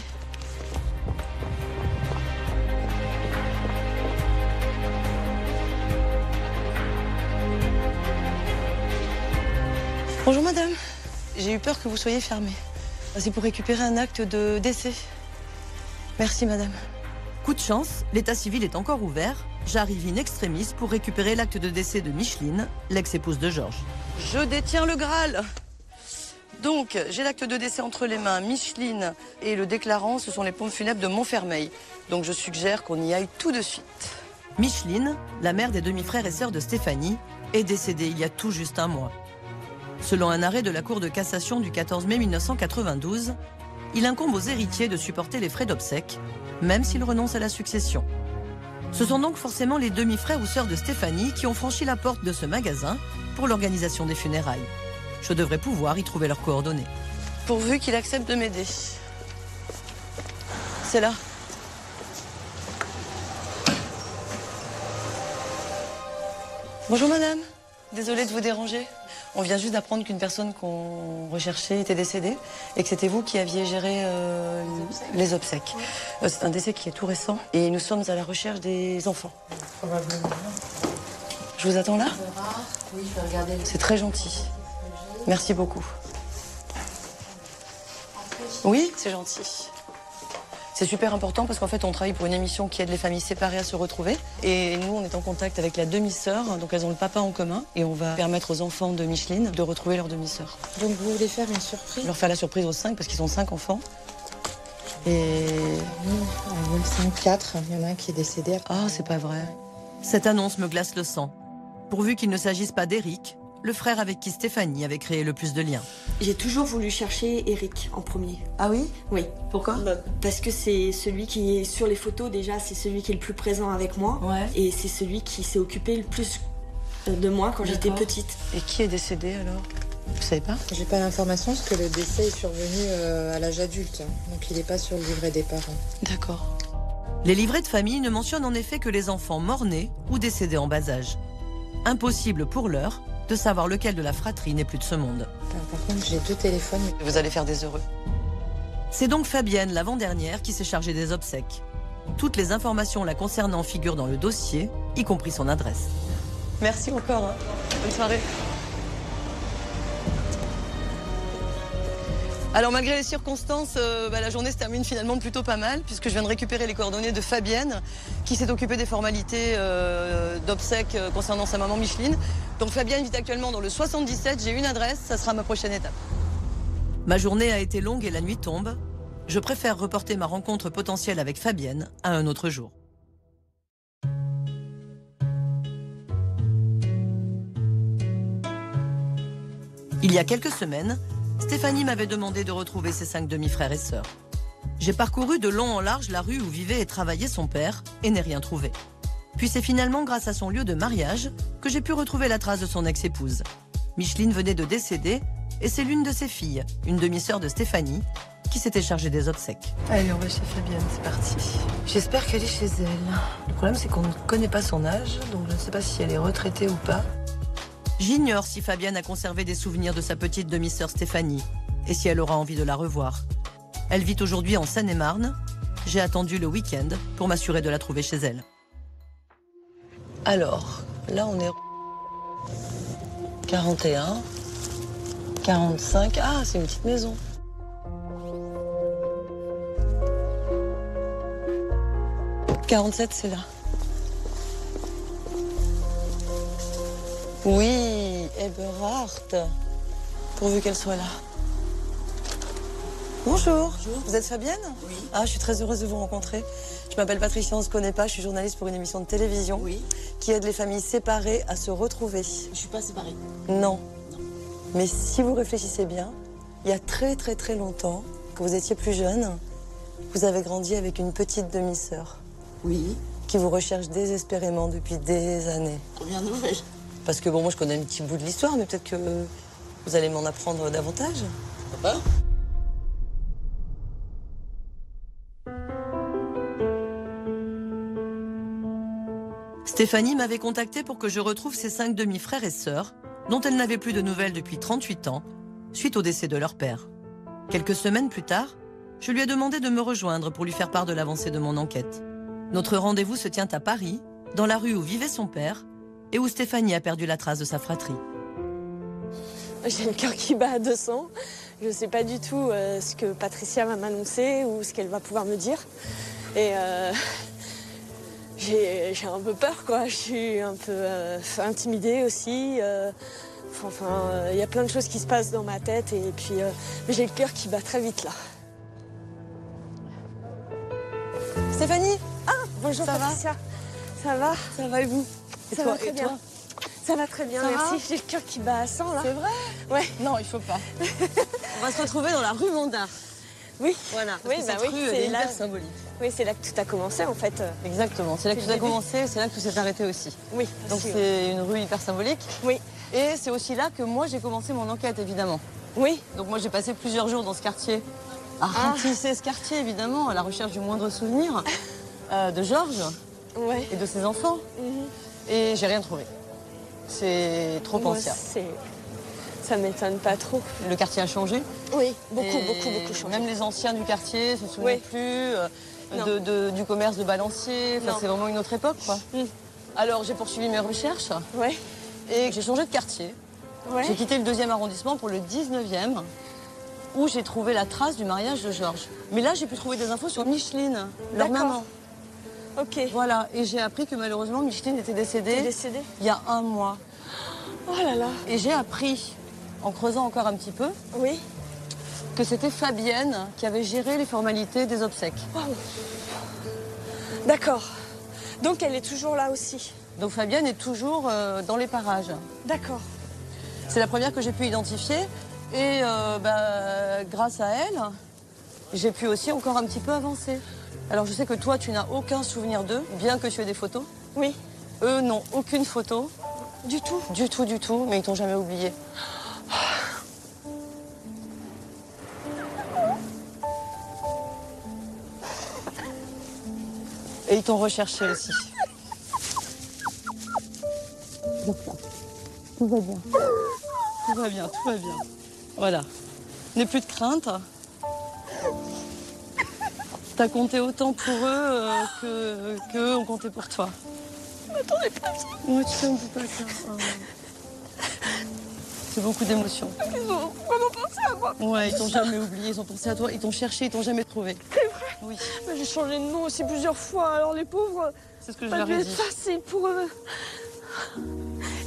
B: Bonjour madame, j'ai eu peur que vous soyez fermée. C'est pour récupérer un acte de décès. Merci madame.
A: Coup de chance, l'état civil est encore ouvert. J'arrive in extremis pour récupérer l'acte de décès de Micheline, l'ex-épouse de Georges.
B: Je détiens le Graal. Donc, j'ai l'acte de décès entre les mains. Micheline et le déclarant, ce sont les pompes funèbres de Montfermeil. Donc, je suggère qu'on y aille tout de suite.
A: Micheline, la mère des demi-frères et sœurs de Stéphanie, est décédée il y a tout juste un mois. Selon un arrêt de la Cour de cassation du 14 mai 1992, il incombe aux héritiers de supporter les frais d'obsèques, même s'ils renoncent à la succession. Ce sont donc forcément les demi-frères ou sœurs de Stéphanie qui ont franchi la porte de ce magasin pour l'organisation des funérailles. Je devrais pouvoir y trouver leurs coordonnées.
B: Pourvu qu'il accepte de m'aider. C'est là. Bonjour madame, désolée de vous déranger. On vient juste d'apprendre qu'une personne qu'on recherchait était décédée et que c'était vous qui aviez géré les obsèques. C'est un décès qui est tout récent et nous sommes à la recherche des enfants. Je vous attends là?
I: Oui, je vais regarder.
B: C'est très gentil. Merci beaucoup. Oui, c'est gentil. C'est super important parce qu'en fait, on travaille pour une émission qui aide les familles séparées à se retrouver. Et nous, on est en contact avec la demi-sœur, donc elles ont le papa en commun. Et on va permettre aux enfants de Micheline de retrouver leur demi-sœur.
I: Donc vous voulez faire une surprise?
B: Leur faire la surprise aux 5 parce qu'ils ont 5 enfants. Et...
I: Même 5, 4, il y en a un qui est décédé.
B: Ah, c'est pas vrai.
A: Cette annonce me glace le sang. Pourvu qu'il ne s'agisse pas d'Éric, le frère avec qui Stéphanie avait créé le plus de liens.
E: J'ai toujours voulu chercher Eric en premier.
B: Ah oui?
E: Oui.
B: Pourquoi?
E: Parce que c'est celui qui est sur les photos déjà, c'est celui qui est le plus présent avec moi.
B: Ouais.
E: Et c'est celui qui s'est occupé le plus de moi quand j'étais petite.
B: Et qui est décédé alors? Vous savez pas?
I: J'ai pas l'information parce que le décès est survenu à l'âge adulte. Donc il n'est pas sur le livret des parents.
B: D'accord.
A: Les livrets de famille ne mentionnent en effet que les enfants morts-nés ou décédés en bas âge. Impossible pour l'heure de savoir lequel de la fratrie n'est plus de ce monde.
I: Par contre, j'ai 2 téléphones.
B: Vous allez faire des heureux.
A: C'est donc Fabienne, l'avant-dernière, qui s'est chargée des obsèques. Toutes les informations la concernant figurent dans le dossier, y compris son adresse.
B: Merci encore. Hein. Bonne soirée. Alors malgré les circonstances, la journée se termine finalement plutôt pas mal puisque je viens de récupérer les coordonnées de Fabienne qui s'est occupée des formalités d'obsèques concernant sa maman Micheline. Donc Fabienne vit actuellement dans le 77, j'ai une adresse, ça sera ma prochaine étape.
A: Ma journée a été longue et la nuit tombe. Je préfère reporter ma rencontre potentielle avec Fabienne à un autre jour. Il y a quelques semaines, Stéphanie m'avait demandé de retrouver ses 5 demi-frères et sœurs. J'ai parcouru de long en large la rue où vivait et travaillait son père et n'ai rien trouvé. Puis c'est finalement grâce à son lieu de mariage que j'ai pu retrouver la trace de son ex-épouse. Micheline venait de décéder et c'est l'une de ses filles, une demi-sœur de Stéphanie, qui s'était chargée des obsèques.
B: Allez, on va chez Fabienne, c'est parti. J'espère qu'elle est chez elle. Le problème, c'est qu'on ne connaît pas son âge, donc je ne sais pas si elle est retraitée ou pas.
A: J'ignore si Fabienne a conservé des souvenirs de sa petite demi-sœur Stéphanie et si elle aura envie de la revoir. Elle vit aujourd'hui en Seine-et-Marne. J'ai attendu le week-end pour m'assurer de la trouver chez elle.
B: Alors, là on est 41, 45, ah c'est une petite maison. « 47, c'est là. Oui, Eberhardt. Pourvu qu'elle soit là. Bonjour. Bonjour. Vous êtes Fabienne?
I: Oui.
B: Ah, je suis très heureuse de vous rencontrer. Je m'appelle Patricia, on ne se connaît pas. Je suis journaliste pour une émission de télévision qui aide les familles séparées à se retrouver.
I: Je ne suis pas séparée.
B: Non. Mais si vous réfléchissez bien, il y a très longtemps, quand vous étiez plus jeune, vous avez grandi avec une petite demi-sœur.
I: Oui.
B: Qui vous recherche désespérément depuis des années.
I: Combien de nouvelles?
B: Parce que bon, moi je connais un petit bout de l'histoire, mais peut-être que vous, Vous allez m'en apprendre davantage?
H: Papa?
A: Stéphanie m'avait contacté pour que je retrouve ses 5 demi-frères et sœurs, dont elle n'avait plus de nouvelles depuis 38 ans, suite au décès de leur père. Quelques semaines plus tard, je lui ai demandé de me rejoindre pour lui faire part de l'avancée de mon enquête. Notre rendez-vous se tient à Paris, dans la rue où vivait son père, et où Stéphanie a perdu la trace de sa fratrie.
E: J'ai le cœur qui bat à 200. Je ne sais pas du tout ce que Patricia va m'annoncer ou ce qu'elle va pouvoir me dire. Et j'ai un peu peur, quoi. Je suis un peu intimidée aussi. Il y a plein de choses qui se passent dans ma tête et puis j'ai le cœur qui bat très vite là. Stéphanie! Ah, bonjour Patricia. Ça va? Ça va et vous? Ça va très bien. Ça va très bien, merci. J'ai le cœur qui bat à 100 là. C'est vrai? Ouais. Non, il faut pas.
J: On va se retrouver dans la rue Mondar.
E: Oui.
J: Voilà.
E: Oui,
J: cette rue est hyper symbolique.
E: Oui, c'est là que tout a commencé en fait.
J: Exactement. C'est là que tout a commencé, c'est là que tout s'est arrêté aussi.
E: Oui.
J: Donc c'est une rue hyper symbolique.
E: Oui.
J: Et c'est aussi là que moi j'ai commencé mon enquête, évidemment.
E: Oui.
J: Donc moi j'ai passé plusieurs jours dans ce quartier, à ratisser ce quartier, évidemment, à la recherche du moindre souvenir de Georges et de ses enfants. Et j'ai rien trouvé. C'est trop ancien.
E: Ça m'étonne pas trop.
J: Le quartier a changé.
E: Oui, beaucoup changé.
J: Même les anciens du quartier ne se souviennent plus du commerce de balancier. Enfin, c'est vraiment une autre époque, quoi. Alors j'ai poursuivi mes recherches. Et j'ai changé de quartier. J'ai quitté le 2e arrondissement pour le 19e, où j'ai trouvé la trace du mariage de Georges. Mais là, j'ai pu trouver des infos sur Micheline, leur maman.
E: Ok.
J: Voilà, et j'ai appris que malheureusement, Micheline était décédée il y a 1 mois.
E: Oh là là.
J: Et j'ai appris, en creusant encore un petit peu, que c'était Fabienne qui avait géré les formalités des obsèques.
E: Wow. D'accord. Donc elle est toujours là aussi.
J: Donc Fabienne est toujours dans les parages.
E: D'accord.
J: C'est la première que j'ai pu identifier. Et grâce à elle, j'ai pu aussi encore un petit peu avancer. Alors je sais que toi, tu n'as aucun souvenir d'eux, bien que tu aies des photos.
E: Oui.
J: Eux n'ont aucune photo.
E: Du tout?
J: Du tout, mais ils t'ont jamais oublié. Et ils t'ont recherché aussi. Donc là, tout va bien. Tout va bien, tout va bien. Voilà. N'aie plus de crainte. T'as compté autant pour eux qu'eux ont compté pour toi.
E: Je m'attendais pas à ça.
J: Ouais, tu t'en dis pas ça. C'est beaucoup d'émotions.
E: Ils ont vraiment pensé à moi.
J: Ouais, ils t'ont jamais oublié, ils ont pensé à toi, ils t'ont cherché, ils t'ont jamais trouvé.
E: C'est vrai?
J: Oui.
E: Mais j'ai changé de nom aussi plusieurs fois, alors les pauvres...
J: C'est ce que je leur ai dit.
E: Ça, c'est pour eux.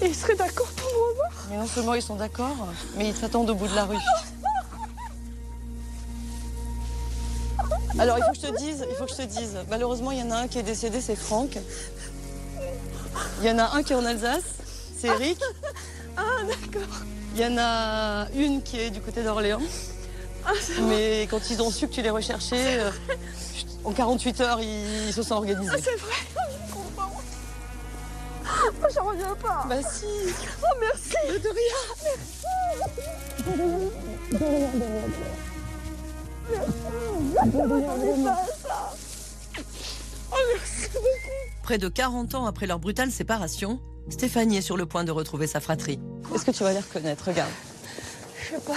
E: Et ils seraient d'accord pour me revoir?
J: Mais non seulement ils sont d'accord, mais ils t'attendent au bout de la rue. Alors, il faut que je te dise. Malheureusement, il y en a un qui est décédé, c'est Franck. Il y en a un qui est en Alsace, c'est Eric.
E: Ah, d'accord.
J: Il y en a une qui est du côté d'Orléans. Mais quand ils ont su que tu les recherchais, en 48 heures, ils se sont organisés.
E: Ah, c'est vrai, je comprends. Moi, j'en reviens pas.
J: Bah si.
E: Oh, merci.
J: De rien.
E: Merci beaucoup.
A: Près de 40 ans après leur brutale séparation, Stéphanie est sur le point de retrouver sa fratrie.
J: Est-ce que tu vas les reconnaître? Regarde.
E: Je sais pas.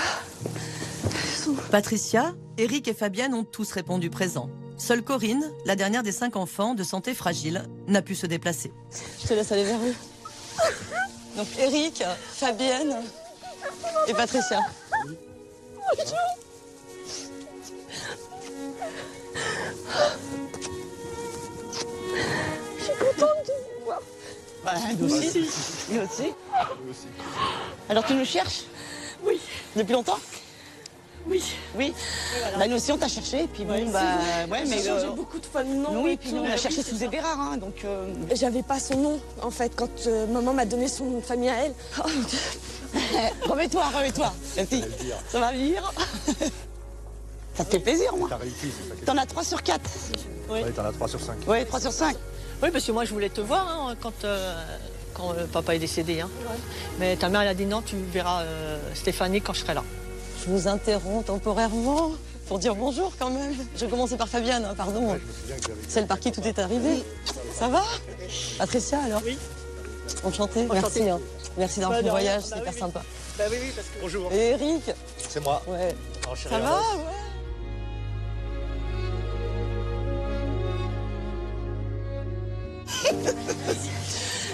A: Patricia, Eric et Fabienne ont tous répondu présent. Seule Corinne, la dernière des 5 enfants de santé fragile, n'a pu se déplacer.
J: Je te laisse aller vers eux. Donc Eric, Fabienne et Patricia.
E: Bonjour. Je suis contente de vous voir.
J: Bah, nous aussi. Nous aussi. Alors tu nous cherches?
E: Oui.
J: Depuis longtemps?
E: Oui.
J: Oui. Voilà. Bah, nous aussi on t'a cherché, puis bon,
E: j'ai changé beaucoup de fois de nom.
J: Oui, puis nous on a cherché sous Bérard, hein, donc.
E: J'avais pas son nom en fait quand maman m'a donné son nom de famille à elle. Oh mon Dieu.
J: Remets-toi, la fille. Ça va venir. Ça te fait plaisir, moi. T'en as 3 sur 4.
D: Oui, t'en as 3 sur 5.
J: Oui, 3 sur 5.
K: Oui, parce que moi, je voulais te voir hein, quand papa est décédé. Hein. Ouais. Mais ta mère, elle a dit non, tu verras Stéphanie quand je serai là.
J: Je vous interromps temporairement. pour dire bonjour quand même. Je commençais par Fabienne, hein, pardon. Celle par qui tout est arrivé. Ça va? Patricia alors? Oui. Enchantée. Merci. Hein. Merci d'avoir fait le voyage, c'est hyper sympa.
L: Bah oui, parce que... Bonjour.
J: Et Eric?
L: C'est moi.
J: Ouais.
L: Alors,
J: ça va? Ouais.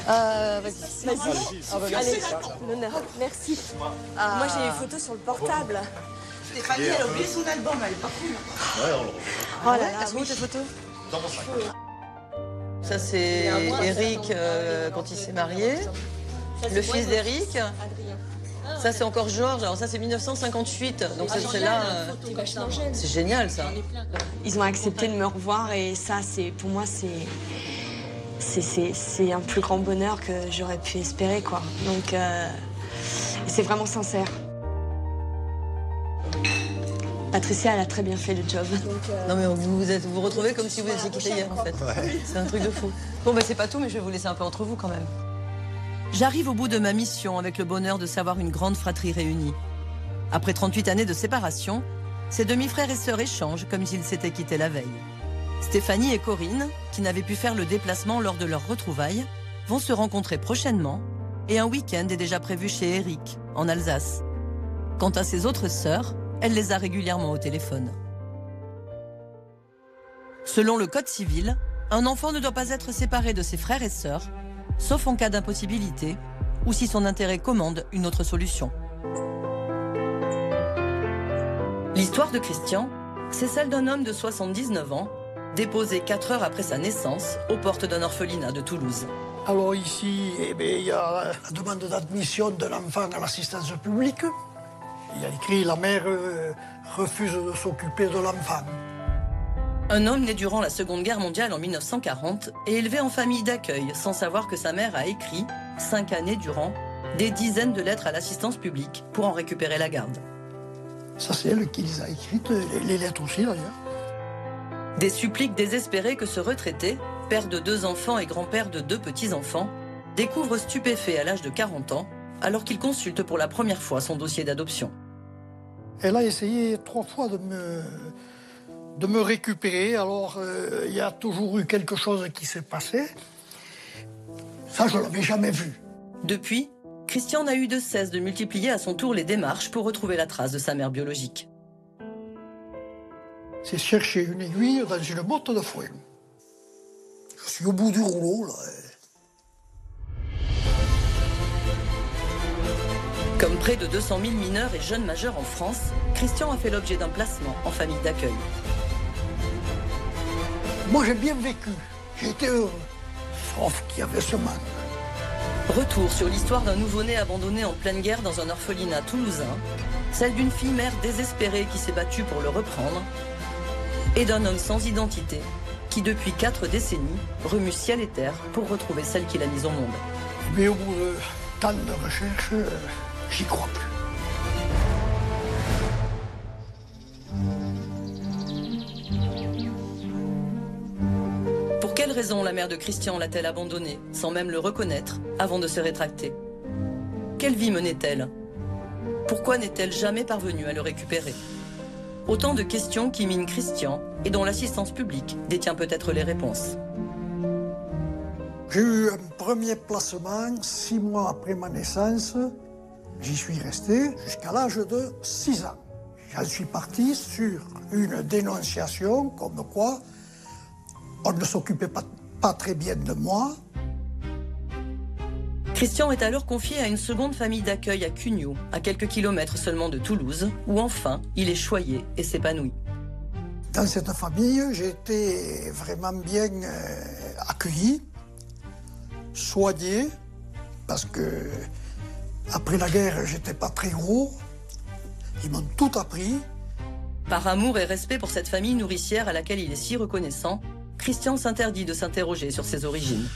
J: Vas-y.
E: Allez, l'honneur. Merci. Moi, j'ai les photos sur le portable.
A: Stéphanie, elle a oublié son album, elle est pas cool.
L: Ouais, on le remet.
E: Oh là là,
J: elles sont où tes photos?
L: Dans mon sac.
J: Ça, c'est Eric quand il s'est marié. Le fils d'Eric. Ça, c'est encore Georges. Alors ça, c'est 1958. Donc c'est là. C'est génial, ça.
E: Ils ont accepté de me revoir et ça, pour moi, c'est un plus grand bonheur que j'aurais pu espérer, quoi. Donc, c'est vraiment sincère. Patricia, elle a très bien fait le job.
J: Non, mais vous vous retrouvez comme si vous étiez quittés hier, en fait. Ouais. C'est un truc de fou. Bon, bah, c'est pas tout, mais je vais vous laisser un peu entre vous, quand même.
A: J'arrive au bout de ma mission avec le bonheur de savoir une grande fratrie réunie. Après 38 années de séparation, ces demi-frères et sœurs échangent comme s'ils s'étaient quittés la veille. Stéphanie et Corinne, qui n'avaient pu faire le déplacement lors de leur retrouvailles, vont se rencontrer prochainement et un week-end est déjà prévu chez Eric, en Alsace. Quant à ses autres sœurs, elle les a régulièrement au téléphone. Selon le Code civil, un enfant ne doit pas être séparé de ses frères et sœurs, sauf en cas d'impossibilité ou si son intérêt commande une autre solution. L'histoire de Christian, c'est celle d'un homme de 79 ans, déposé 4 heures après sa naissance aux portes d'un orphelinat de Toulouse.
F: Alors ici, il y a la demande d'admission de l'enfant à l'assistance publique. Il y a écrit « La mère refuse de s'occuper de l'enfant ».
A: Un homme né durant la Seconde Guerre mondiale en 1940 et élevé en famille d'accueil sans savoir que sa mère a écrit, 5 années durant, des dizaines de lettres à l'assistance publique pour en récupérer la garde.
F: Ça, c'est elle qui les a écrites, les lettres aussi d'ailleurs.
A: Des suppliques désespérées que ce retraité, père de 2 enfants et grand-père de 2 petits-enfants, découvre stupéfait à l'âge de 40 ans, alors qu'il consulte pour la première fois son dossier d'adoption.
F: Elle a essayé 3 fois de me récupérer, alors il y a toujours eu quelque chose qui s'est passé. Ça, je ne l'avais jamais vu.
A: Depuis, Christian n'a eu de cesse de multiplier à son tour les démarches pour retrouver la trace de sa mère biologique.
F: C'est chercher une aiguille dans une botte de foin. Je suis au bout du rouleau, là.
A: Comme près de 200 000 mineurs et jeunes majeurs en France, Christian a fait l'objet d'un placement en famille d'accueil.
F: Moi, j'ai bien vécu. J'ai été heureux. Sauf qu'il y avait ce manque.
A: Retour sur l'histoire d'un nouveau-né abandonné en pleine guerre dans un orphelinat toulousain, celle d'une fille-mère désespérée qui s'est battue pour le reprendre, et d'un homme sans identité qui, depuis 4 décennies, remue ciel et terre pour retrouver celle qu'il a mise au monde.
F: Mais au bout de tant de recherches, j'y crois plus.
A: Pour quelle raison la mère de Christian l'a-t-elle abandonné, sans même le reconnaître, avant de se rétracter? Quelle vie menait-elle? Pourquoi n'est-elle jamais parvenue à le récupérer? Autant de questions qui minent Christian et dont l'assistance publique détient peut-être les réponses.
F: J'ai eu un premier placement 6 mois après ma naissance. J'y suis resté jusqu'à l'âge de 6 ans. J'en suis parti sur une dénonciation comme quoi on ne s'occupait pas très bien de moi.
A: Christian est alors confié à une seconde famille d'accueil à Cugnaux, à quelques kilomètres seulement de Toulouse, où enfin il est choyé et s'épanouit.
F: Dans cette famille, j'ai été vraiment bien accueilli, soigné, parce que après la guerre, j'étais pas très gros. Ils m'ont tout appris.
A: Par amour et respect pour cette famille nourricière à laquelle il est si reconnaissant, Christian s'interdit de s'interroger sur ses origines.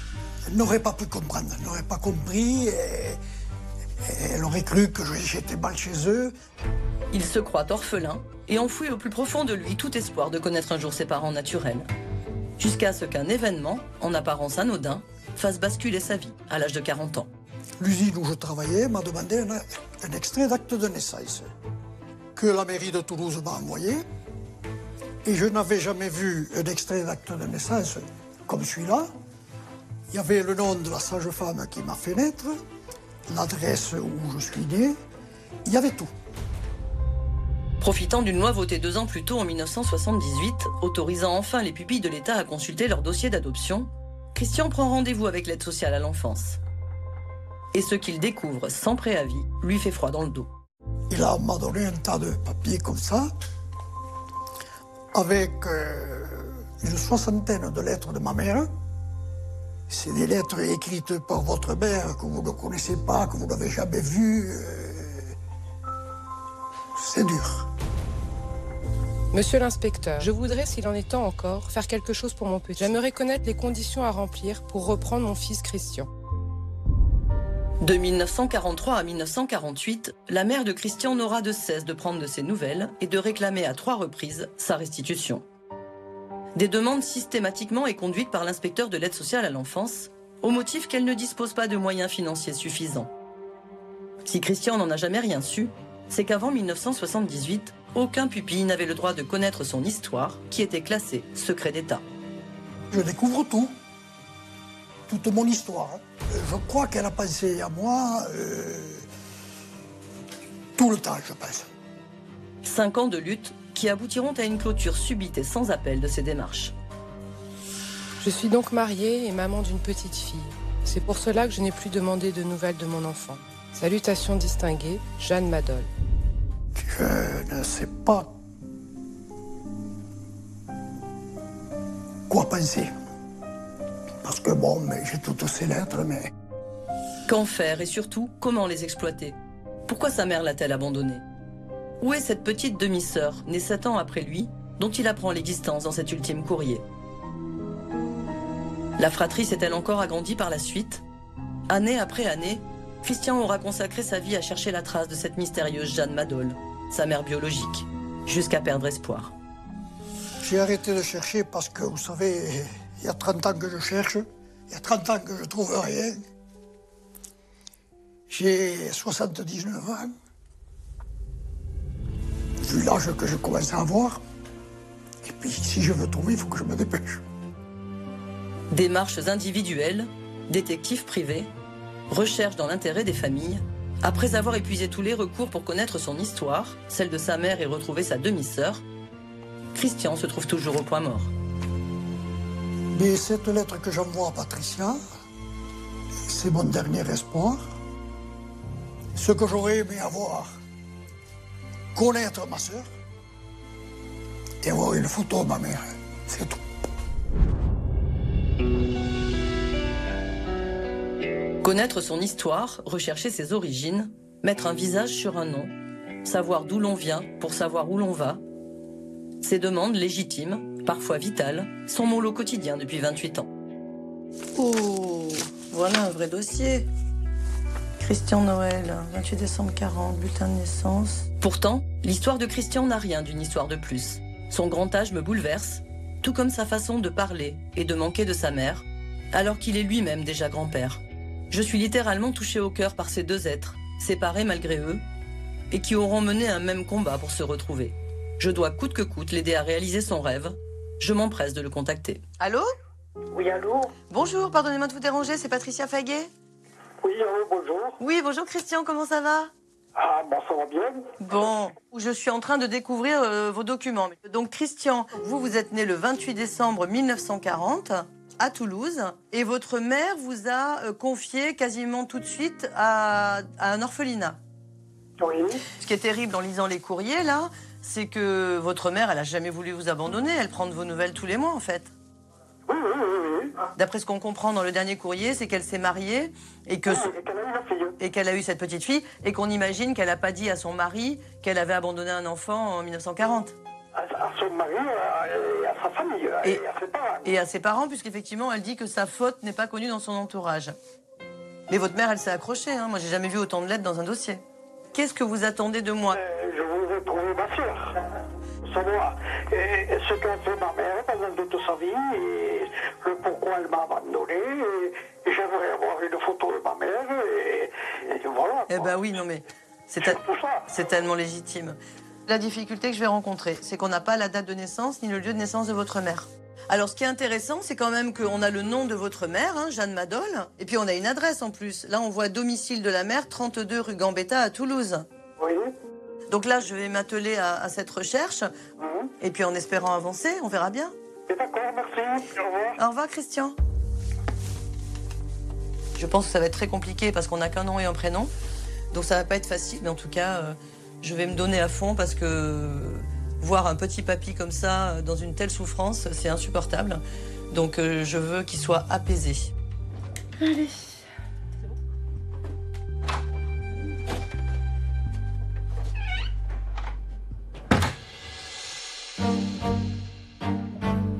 F: Elle n'aurait pas pu comprendre, elle n'aurait pas compris. Elle aurait cru que j'étais mal chez eux.
A: Il se croit orphelin et enfouit au plus profond de lui tout espoir de connaître un jour ses parents naturels. Jusqu'à ce qu'un événement, en apparence anodin, fasse basculer sa vie à l'âge de 40 ans.
F: L'usine où je travaillais m'a demandé un extrait d'acte de naissance que la mairie de Toulouse m'a envoyé. Et je n'avais jamais vu un extrait d'acte de naissance comme celui-là. Il y avait le nom de la sage-femme qui m'a fait naître, l'adresse où je suis né, il y avait tout.
A: Profitant d'une loi votée 2 ans plus tôt en 1978, autorisant enfin les pupilles de l'État à consulter leur dossier d'adoption, Christian prend rendez-vous avec l'aide sociale à l'enfance. Et ce qu'il découvre sans préavis lui fait froid dans le dos.
F: Il m'a donné un tas de papiers comme ça, avec une 60aine de lettres de ma mère. C'est des lettres écrites par votre mère que vous ne connaissez pas, que vous n'avez jamais vues. C'est dur.
M: Monsieur l'inspecteur, je voudrais, s'il en est temps encore, faire quelque chose pour mon petit. J'aimerais connaître les conditions à remplir pour reprendre mon fils Christian.
A: De 1943 à 1948, la mère de Christian n'aura de cesse de prendre de ses nouvelles et de réclamer à 3 reprises sa restitution. Des demandes systématiquement et conduites par l'inspecteur de l'aide sociale à l'enfance, au motif qu'elle ne dispose pas de moyens financiers suffisants. Si Christian n'en a jamais rien su, c'est qu'avant 1978, aucun pupille n'avait le droit de connaître son histoire, qui était classée secret d'État.
F: Je découvre tout. Toute mon histoire. Je crois qu'elle a pensé à moi tout le temps, je pense.
A: 5 ans de lutte qui aboutiront à une clôture subite et sans appel de ces démarches.
M: Je suis donc mariée et maman d'une petite fille. C'est pour cela que je n'ai plus demandé de nouvelles de mon enfant. Salutations distinguées, Jeanne Madol.
F: Je ne sais pas quoi penser. Parce que bon, mais j'ai toutes ces lettres, mais...
A: Qu'en faire et surtout, comment les exploiter? Pourquoi sa mère l'a-t-elle abandonné? Où est cette petite demi-sœur, née 7 ans après lui, dont il apprend l'existence dans cet ultime courrier? La fratrie s'est-elle encore agrandie par la suite? Année après année, Christian aura consacré sa vie à chercher la trace de cette mystérieuse Jeanne Madol, sa mère biologique, jusqu'à perdre espoir.
F: J'ai arrêté de chercher parce que, vous savez, il y a 30 ans que je cherche, il y a 30 ans que je trouve rien. J'ai 79 ans. Vu l'âge que je commence à avoir. Et puis, si je veux trouver, il faut que je me dépêche.
A: Démarches individuelles, détectives privés, recherche dans l'intérêt des familles. Après avoir épuisé tous les recours pour connaître son histoire, celle de sa mère et retrouver sa demi-sœur, Christian se trouve toujours au point mort.
F: Mais cette lettre que j'envoie à Patricia, c'est mon dernier espoir. Ce que j'aurais aimé avoir, connaître ma sœur et avoir une photo de ma mère, c'est tout.
A: Connaître son histoire, rechercher ses origines, mettre un visage sur un nom, savoir d'où l'on vient pour savoir où l'on va, ces demandes légitimes, parfois vitales, sont mon lot quotidien depuis 28 ans. Oh, voilà un vrai dossier. Christian Noël, 28 décembre 40, bulletin de naissance. Pourtant, l'histoire de Christian n'a rien d'une histoire de plus. Son grand âge me bouleverse, tout comme sa façon de parler et de manquer de sa mère, alors qu'il est lui-même déjà grand-père. Je suis littéralement touchée au cœur par ces 2 êtres, séparés malgré eux, et qui auront mené un même combat pour se retrouver. Je dois coûte que coûte l'aider à réaliser son rêve. Je m'empresse de le contacter. Allô?
N: Oui, allô?
A: Bonjour, pardonnez-moi de vous déranger, c'est Patricia Faguet.
N: Oui, allô, bonjour.
A: Oui, bonjour Christian, comment ça va?
N: Ah, bon, ça va bien.
A: Bon, je suis en train de découvrir vos documents. Donc Christian, vous êtes né le 28 décembre 1940 à Toulouse et votre mère vous a confié quasiment tout de suite à un orphelinat.
N: Oui.
A: Ce qui est terrible en lisant les courriers, là, c'est que votre mère, elle n'a jamais voulu vous abandonner. Elle prend de vos nouvelles tous les mois, en fait.
N: Oui.
A: D'après ce qu'on comprend dans le dernier courrier, c'est qu'elle s'est mariée et que et qu'elle a eu cette petite fille et qu'on imagine qu'elle n'a pas dit à son mari qu'elle avait abandonné un enfant en 1940.
N: À son mari et à sa famille et à ses parents.
A: Et à ses parents, puisqu'effectivement, elle dit que sa faute n'est pas connue dans son entourage. Mais votre mère, elle s'est accrochée. Hein. Moi, j'ai jamais vu autant de lettres dans un dossier. Qu'est-ce que vous attendez de moi?
N: Je voudrais trouver ma sœur. Savoir ce qu'a fait ma mère pendant toute sa vie et le pourquoi elle m'a abandonné. Et j'aimerais avoir une photo de ma mère et voilà.
A: Eh ben oui, non mais c'est tellement légitime. La difficulté que je vais rencontrer, c'est qu'on n'a pas la date de naissance ni le lieu de naissance de votre mère. Alors, ce qui est intéressant, c'est quand même qu'on a le nom de votre mère, hein, Jeanne Madol, et puis on a une adresse en plus. Là, on voit domicile de la mère, 32 rue Gambetta à Toulouse.
N: Oui.
A: Donc là, je vais m'atteler à cette recherche, et puis en espérant avancer, on verra bien.
N: D'accord, merci. Au revoir.
A: Au revoir, Christian. Je pense que ça va être très compliqué parce qu'on n'a qu'un nom et un prénom, donc ça va pas être facile, mais en tout cas, je vais me donner à fond parce que voir un petit papy comme ça, dans une telle souffrance, c'est insupportable. Donc je veux qu'il soit apaisé.
M: Allez.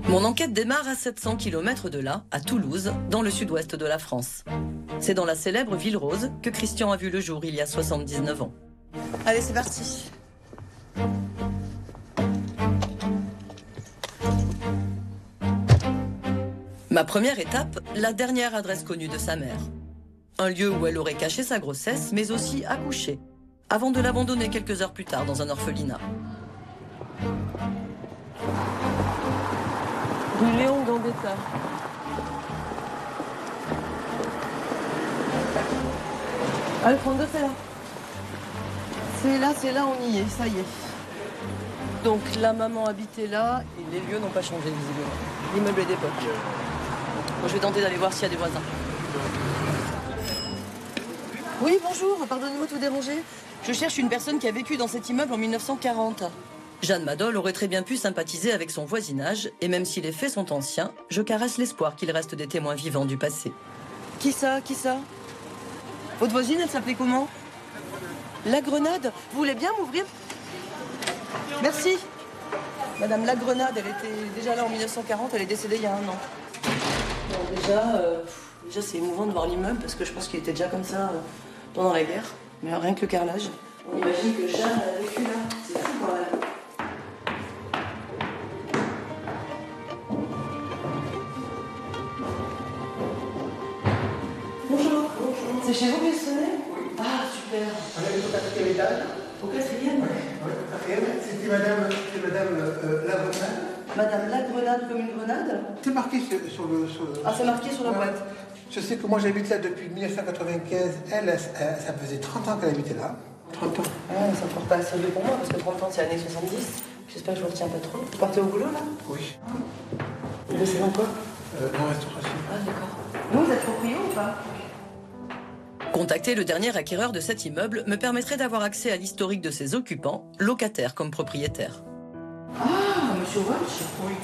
A: Mon enquête démarre à 700 km de là, à Toulouse, dans le sud-ouest de la France. C'est dans la célèbre Ville Rose que Christian a vu le jour il y a 79 ans. Allez, c'est parti. Ma première étape, la dernière adresse connue de sa mère. Un lieu où elle aurait caché sa grossesse, mais aussi accouché, avant de l'abandonner quelques heures plus tard dans un orphelinat.
J: Rue Léon Gambetta. Ah, le 32, c'est là. C'est là, on y est, ça y est. Donc la maman habitait là, et les lieux n'ont pas changé visiblement. L'immeuble est d'époque. Bon, je vais tenter d'aller voir s'il y a des voisins. Oui, bonjour, pardonnez-moi de vous déranger. Je cherche une personne qui a vécu dans cet immeuble en 1940. Jeanne Madol aurait très bien pu sympathiser avec son voisinage, et même si les faits sont anciens, je caresse l'espoir qu'il reste des témoins vivants du passé. Qui ça? Qui ça? Votre voisine, elle s'appelait comment? La Grenade. Vous voulez bien m'ouvrir? Merci. Madame La Grenade, elle était déjà là en 1940, elle est décédée il y a 1 an. Bon, déjà c'est émouvant de voir l'immeuble, parce que je pense qu'il était déjà comme ça pendant la guerre. Mais rien que le carrelage. On imagine que Jeanne a vécu là. C'est fou quand même. Bonjour. C'est chez vous que j'ai sonné? Ah, super.
O: On est au 4e étage.
A: Au 4e?
O: Oui, au 4e. C'était madame La Grenade.
A: Madame La Grenade comme une grenade?
O: C'est marqué sur le...
A: Ah, c'est marqué sur la boîte.
O: Je sais que moi j'habite là depuis 1995. Elle, ça faisait 30 ans qu'elle habitait là. 30 ans.
A: Ah, ça ne porte pas assez vieux pour moi, parce que 30 ans, c'est années 70. J'espère que je vous retiens pas trop. Vous partez au boulot, là?
O: Oui.
A: Vous bossez dans quoi?
O: Dans la restauration.
A: Ah, d'accord. Vous êtes proprio ou pas? Contacter le dernier acquéreur de cet immeuble me permettrait d'avoir accès à l'historique de ses occupants, locataires comme propriétaires. Ah, monsieur Walsh?
O: Oui.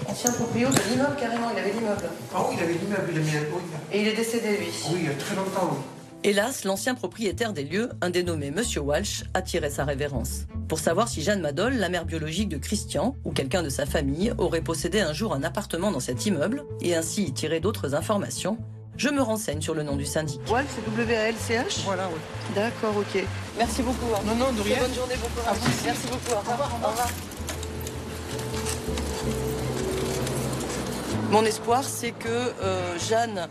A: Ancien proprio de l'immeuble, carrément, il avait l'immeuble.
O: Ah oui, il avait l'immeuble, il a mis un... Oui.
A: Et il est décédé, lui?
O: Oui, il y a très longtemps, oui.
A: Hélas, l'ancien propriétaire des lieux, un dénommé Monsieur Walsh, attirait sa révérence. Pour savoir si Jeanne Madol, la mère biologique de Christian, ou quelqu'un de sa famille, aurait possédé un jour un appartement dans cet immeuble, et ainsi y tirer d'autres informations, je me renseigne sur le nom du syndic. Walsh, c'est W-A-L-C-H?
O: Voilà, oui.
A: D'accord, ok. Merci beaucoup.
O: Non, non, de rien.
A: Bonne journée, bon courage. Merci beaucoup. Au revoir. Au revoir. Mon espoir, c'est que Jeanne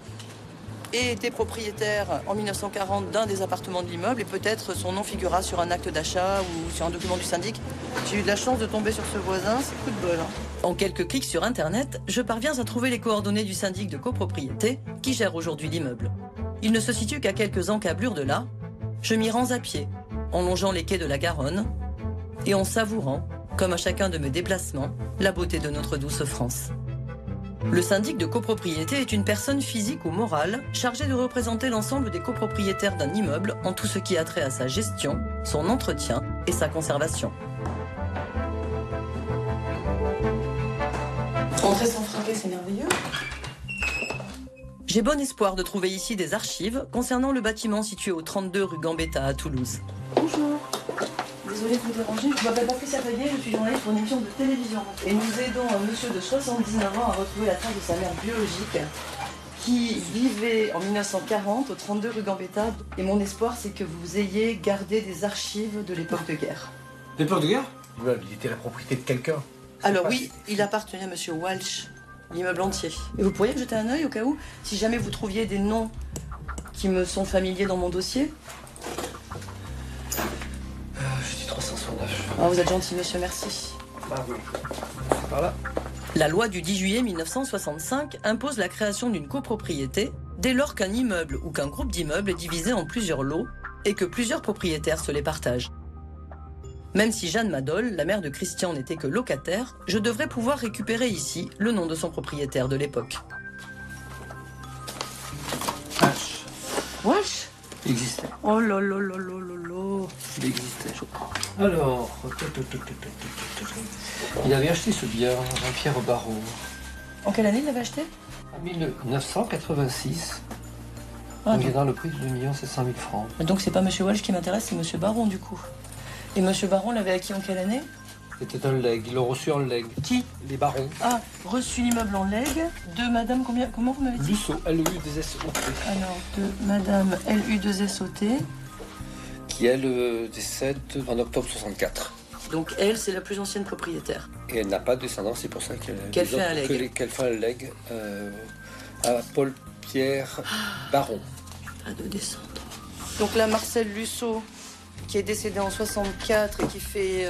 A: ait été propriétaire en 1940 d'un des appartements de l'immeuble et peut-être son nom figurera sur un acte d'achat ou sur un document du syndic. J'ai eu de la chance de tomber sur ce voisin, c'est coup de bol. En quelques clics sur Internet, je parviens à trouver les coordonnées du syndic de copropriété qui gère aujourd'hui l'immeuble. Il ne se situe qu'à quelques encablures de là. Je m'y rends à pied, en longeant les quais de la Garonne et en savourant, comme à chacun de mes déplacements, la beauté de notre douce France. Le syndic de copropriété est une personne physique ou morale chargée de représenter l'ensemble des copropriétaires d'un immeuble en tout ce qui a trait à sa gestion, son entretien et sa conservation. Entrer sans frapper, c'est merveilleux. J'ai bon espoir de trouver ici des archives concernant le bâtiment situé au 32 rue Gambetta à Toulouse. Bonjour. Désolée de vous déranger, je m'appelle Patricia Faguet, je suis journaliste pour une émission de télévision. Et nous aidons un monsieur de 79 ans à retrouver la trace de sa mère biologique qui vivait en 1940 au 32 rue Gambetta. Et mon espoir, c'est que vous ayez gardé des archives de l'époque de guerre.
O: L'époque de guerre? L'immeuble, il était la propriété de quelqu'un.
A: Alors oui, il appartenait à monsieur Walsh, l'immeuble entier. Et vous pourriez me jeter un œil au cas où, si jamais vous trouviez des noms qui me sont familiers dans mon dossier?
O: Je dis 369.
A: Oh, vous êtes gentil, monsieur, merci.
G: Par là.
A: La loi du 10 juillet 1965 impose la création d'une copropriété dès lors qu'un immeuble ou qu'un groupe d'immeubles est divisé en plusieurs lots et que plusieurs propriétaires se les partagent. Même si Jeanne Madol, la mère de Christian, n'était que locataire, je devrais pouvoir récupérer ici le nom de son propriétaire de l'époque.
P: H.
A: Wesh.
P: Il existait.
A: Oh là là là là là là.
P: Il existait, je crois. Alors, il avait acheté ce bien, Jean-Pierre Barrault.
A: En quelle année il l'avait acheté?
P: En 1986.
A: Ah,
P: il est dans le prix de 2 700 000 francs.
A: Donc c'est pas monsieur Walsh qui m'intéresse, c'est monsieur Baron du coup. Et monsieur Baron l'avait acquis en quelle année?
P: C'était un legs, ils l'ont reçu en legs.
A: Qui?
P: Les barons.
A: Ah, reçu l'immeuble en legs de madame comment vous m'avez dit?
P: Lusso, L-U-2-S-O-T.
A: Alors, de madame L-U-2-S-O-T.
P: Qui, elle, décède en octobre 64.
A: Donc elle, c'est la plus ancienne propriétaire.
P: Et elle n'a pas de descendance, c'est pour ça
A: qu'elle fait un legs.
P: Qu'elle fait un legs à Paul-Pierre Baron.
A: Pas de descendance. Donc là, Marcel Lusso, qui est décédé en 64 et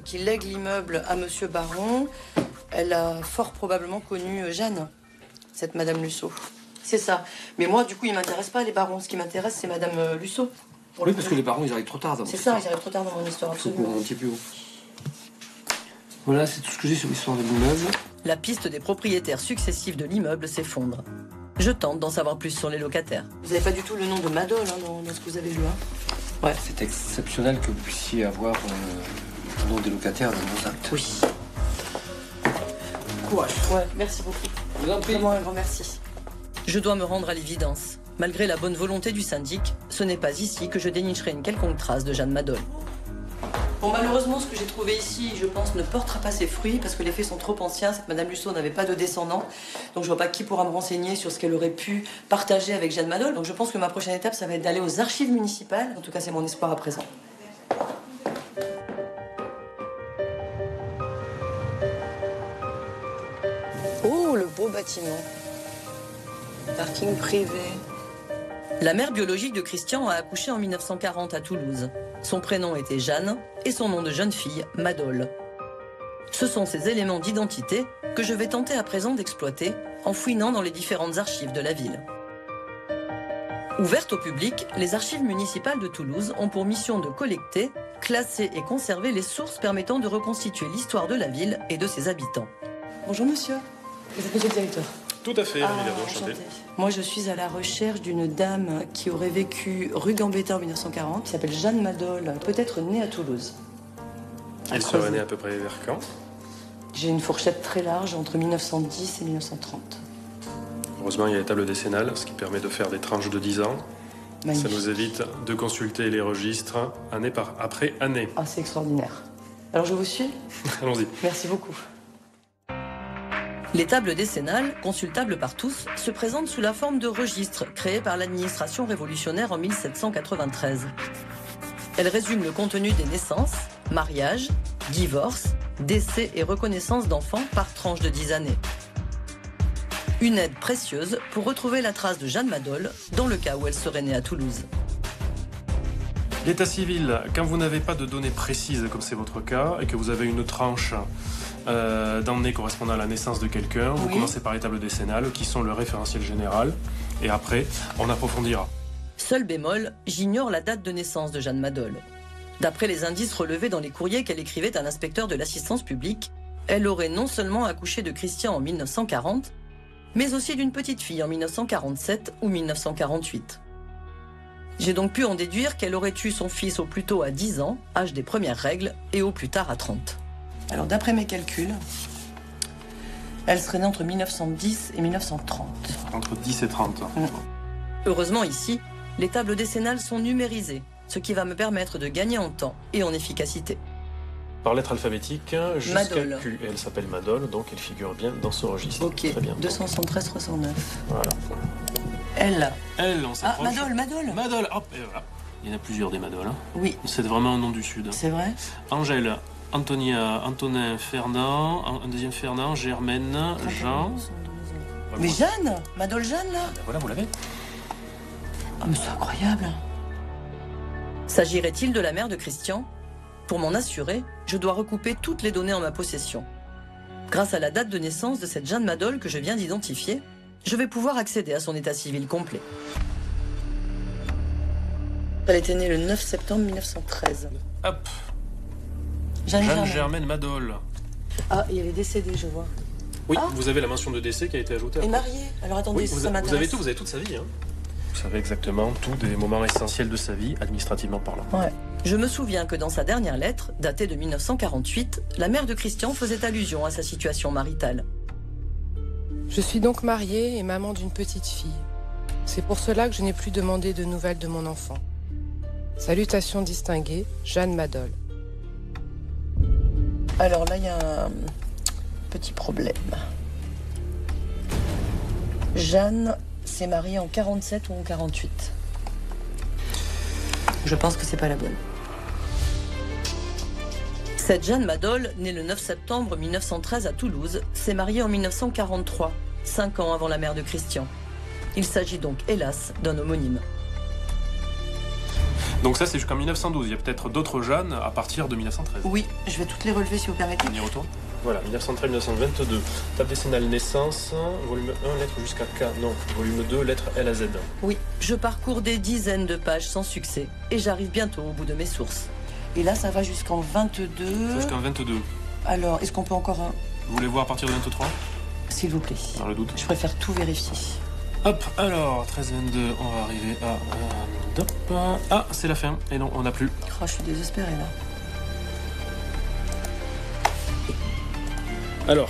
A: qui lègue l'immeuble à monsieur Baron, elle a fort probablement connu Jeanne, cette madame Lusso. C'est ça. Mais moi, du coup, il ne m'intéresse pas les barons. Ce qui m'intéresse, c'est madame Lusso.
P: Oui, parce que les barons, ils arrivent trop tard dans mon
A: histoire. C'est ça, ils arrivent trop tard dans mon histoire, absolument.
P: Un petit peu haut. Voilà, c'est tout ce que j'ai sur l'histoire de l'immeuble.
A: La piste des propriétaires successifs de l'immeuble s'effondre. Je tente d'en savoir plus sur les locataires. Vous n'avez pas du tout le nom de Madol dans ce que vous avez lu, hein?
P: Ouais. C'est exceptionnel que vous puissiez avoir le nom des locataires dans vos actes.
A: Oui. Courage. Ouais, merci beaucoup.
P: Je vous en prie.
A: Vraiment un grand merci. Je dois me rendre à l'évidence. Malgré la bonne volonté du syndic, ce n'est pas ici que je dénicherai une quelconque trace de Jeanne Madol. Bon, malheureusement, ce que j'ai trouvé ici, je pense, ne portera pas ses fruits parce que les faits sont trop anciens. Cette madame Lusso n'avait pas de descendants. Donc je vois pas qui pourra me renseigner sur ce qu'elle aurait pu partager avec Jeanne Madol. Donc je pense que ma prochaine étape, ça va être d'aller aux archives municipales. En tout cas, c'est mon espoir à présent. Oh, le beau bâtiment. Parking privé. La mère biologique de Christian a accouché en 1940 à Toulouse. Son prénom était Jeanne et son nom de jeune fille, Madol. Ce sont ces éléments d'identité que je vais tenter à présent d'exploiter en fouinant dans les différentes archives de la ville. Ouvertes au public, les archives municipales de Toulouse ont pour mission de collecter, classer et conserver les sources permettant de reconstituer l'histoire de la ville et de ses habitants. Bonjour monsieur, vous êtes monsieur le directeur?
Q: Tout à fait, enchanté.
A: Moi, je suis à la recherche d'une dame qui aurait vécu rue Gambetta en 1940, qui s'appelle Jeanne Madol, peut-être née à Toulouse.
Q: Elle serait née à peu près vers quand?
A: J'ai une fourchette très large, entre 1910 et 1930.
Q: Heureusement, il y a la table décennale, ce qui permet de faire des tranches de 10 ans.
A: Magnifique.
Q: Ça nous évite de consulter les registres année après année.
A: Ah, c'est extraordinaire. Alors, je vous suis?
Q: Allons-y.
A: Merci beaucoup. Les tables décennales, consultables par tous, se présentent sous la forme de registres créés par l'administration révolutionnaire en 1793. Elles résument le contenu des naissances, mariages, divorces, décès et reconnaissance d'enfants par tranche de 10 années. Une aide précieuse pour retrouver la trace de Jeanne Madol dans le cas où elle serait née à Toulouse.
Q: L'état civil, quand vous n'avez pas de données précises, comme c'est votre cas, et que vous avez une tranche d'année correspondant à la naissance de quelqu'un, vous commencez par les tables décennales, qui sont le référentiel général, et après, on approfondira.
A: Seul bémol, j'ignore la date de naissance de Jeanne Madol. D'après les indices relevés dans les courriers qu'elle écrivait à l'inspecteur de l'assistance publique, elle aurait non seulement accouché de Christian en 1940, mais aussi d'une petite fille en 1947 ou 1948. J'ai donc pu en déduire qu'elle aurait eu son fils au plus tôt à 10 ans, âge des premières règles, et au plus tard à 30. Alors d'après mes calculs, elle serait née entre 1910 et 1930.
Q: Entre 10 et 30.
A: Heureusement ici, les tables décennales sont numérisées, ce qui va me permettre de gagner en temps et en efficacité.
Q: Par lettre alphabétique jusqu'à
A: Madol.
Q: Q. Elle s'appelle Madol, donc elle figure bien dans ce registre.
A: Ok,
Q: très bien.
A: 273-309.
Q: Voilà.
A: Elle,
Q: on s'approche.
A: Ah, Madol.
Q: Madol, hop, et voilà. Il y en a plusieurs des Madol. Hein.
A: Oui.
Q: C'est vraiment un nom du Sud.
A: C'est vrai.
Q: Angèle, Antonin, Fernand, un deuxième Fernand, Germaine, Jean.
A: Mais Jeanne, Madol Jeanne, là.
Q: Ben voilà, vous l'avez.
A: Ah, mais c'est incroyable. S'agirait-il de la mère de Christian? Pour m'en assurer, je dois recouper toutes les données en ma possession. Grâce à la date de naissance de cette Jeanne Madol que je viens d'identifier, je vais pouvoir accéder à son état civil complet. Elle était née le 9 septembre 1913.
Q: Hop.
A: Jeanne
Q: Germaine Madol.
A: Ah, et elle est décédée, je vois.
Q: Oui, vous avez la mention de décès qui a été ajoutée.
A: Et mariée. Alors attendez,
Q: oui,
A: ça m'intéresse.
Q: Vous avez toute sa vie. Hein. Vous savez exactement tous des moments essentiels de sa vie, administrativement parlant.
A: Ouais. Je me souviens que dans sa dernière lettre, datée de 1948, la mère de Christian faisait allusion à sa situation maritale.
M: Je suis donc mariée et maman d'une petite fille. C'est pour cela que je n'ai plus demandé de nouvelles de mon enfant. Salutations distinguées, Jeanne Madol.
A: Alors là, il y a un petit problème. Jeanne s'est mariée en 47 ou en 48. Je pense que c'est pas la bonne. Cette Jeanne Madol, née le 9 septembre 1913 à Toulouse, s'est mariée en 1943, 5 ans avant la mère de Christian. Il s'agit donc, hélas, d'un homonyme.
Q: Donc ça, c'est jusqu'en 1912. Il y a peut-être d'autres Jeannes à partir de 1913.
A: Oui, je vais toutes les relever si vous permettez.
Q: On y retourne. Voilà, 1913-1922. Table décennale naissance, volume 1, lettre jusqu'à K. Non, volume 2, lettre L à Z.
A: Oui, je parcours des dizaines de pages sans succès et j'arrive bientôt au bout de mes sources. Et là, ça va jusqu'en 22.
Q: Jusqu'en 22.
A: Alors, est-ce qu'on peut encore un...
Q: Vous voulez voir à partir de 23?
A: S'il vous plaît.
Q: Dans le doute.
A: Je préfère tout vérifier.
Q: Hop, alors, 13-22, on va arriver à... Ah, c'est la fin. Et non, on n'a plus.
A: Oh, je suis désespérée, là.
Q: Alors,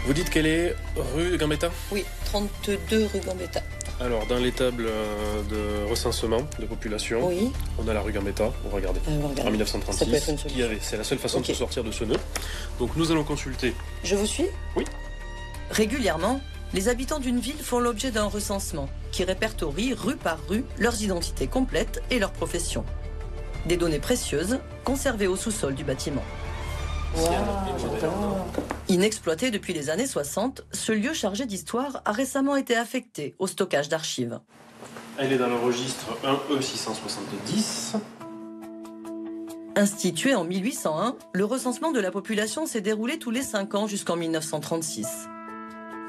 Q: vous dites qu'elle est rue Gambetta?
A: Oui, 32 rue Gambetta.
Q: Alors, dans les tables de recensement de population,
A: oui.
Q: On a la rue Gambetta, on va regarder. En 1936,
A: ça peut être une solution.
Q: Qui y avait. C'est la seule façon de se sortir de ce nœud. Donc, nous allons consulter.
A: Je vous suis?
Q: Oui.
A: Régulièrement, les habitants d'une ville font l'objet d'un recensement qui répertorie rue par rue leurs identités complètes et leurs professions. Des données précieuses conservées au sous-sol du bâtiment. Wow, inexploité depuis les années 60, ce lieu chargé d'histoire a récemment été affecté au stockage d'archives.
Q: Elle est dans le registre 1E670.
A: Institué en 1801, le recensement de la population s'est déroulé tous les 5 ans jusqu'en 1936.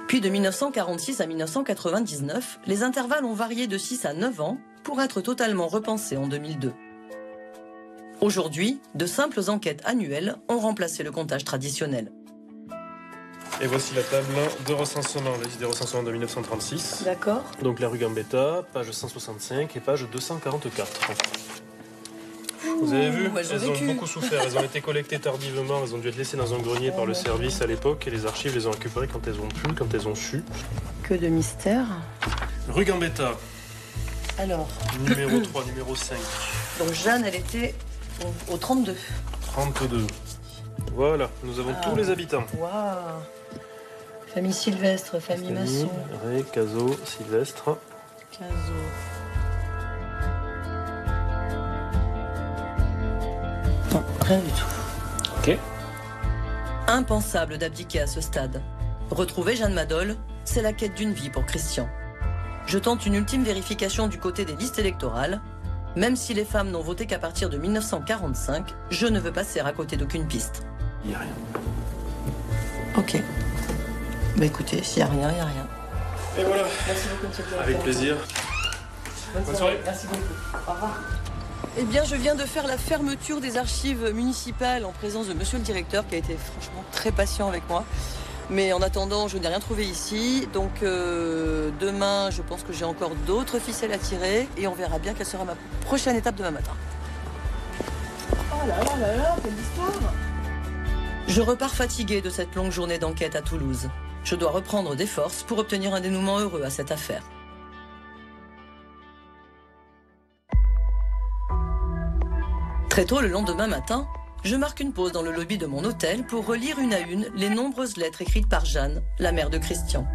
A: Puis de 1946 à 1999, les intervalles ont varié de 6 à 9 ans pour être totalement repensés en 2002. Aujourd'hui, de simples enquêtes annuelles ont remplacé le comptage traditionnel.
Q: Et voici la table de recensement, la liste des recensements de 1936.
A: D'accord.
Q: Donc la rue Gambetta, page 165 et page 244. Vous avez vu, elles ont beaucoup souffert. Elles ont été collectées tardivement, elles ont dû être laissées dans un grenier par le service à l'époque et les archives les ont récupérées quand elles ont pu, quand elles ont su.
A: Que de mystère.
Q: Rue Gambetta.
A: Alors.
Q: Numéro 3, numéro 5.
A: Donc Jeanne, elle était au 32.
Q: 32. Voilà, nous avons tous les habitants.
A: Waouh. Famille Sylvestre, famille Masson.
Q: Ré, Cazot, Sylvestre.
A: Cazot. Non, rien du tout.
Q: Ok.
A: Impensable d'abdiquer à ce stade. Retrouver Jeanne Madol, c'est la quête d'une vie pour Christian. Je tente une ultime vérification du côté des listes électorales. Même si les femmes n'ont voté qu'à partir de 1945, je ne veux passer à côté d'aucune piste.
Q: Il n'y a rien.
A: Ok. Bah écoutez, s'il n'y a rien, il n'y a rien.
Q: Et voilà.
A: Merci beaucoup, monsieur le directeur.
Q: Avec plaisir.
A: Bonne soirée. Merci beaucoup. Au revoir. Eh bien, je viens de faire la fermeture des archives municipales en présence de monsieur le directeur, qui a été franchement très patient avec moi. Mais en attendant, je n'ai rien trouvé ici. Donc demain, je pense que j'ai encore d'autres ficelles à tirer. Et on verra bien quelle sera ma prochaine étape demain matin. Oh là là là là, quelle histoire! Je repars fatiguée de cette longue journée d'enquête à Toulouse. Je dois reprendre des forces pour obtenir un dénouement heureux à cette affaire. Très tôt le lendemain matin, je marque une pause dans le lobby de mon hôtel pour relire une à une les nombreuses lettres écrites par Jeanne, la mère de Christian.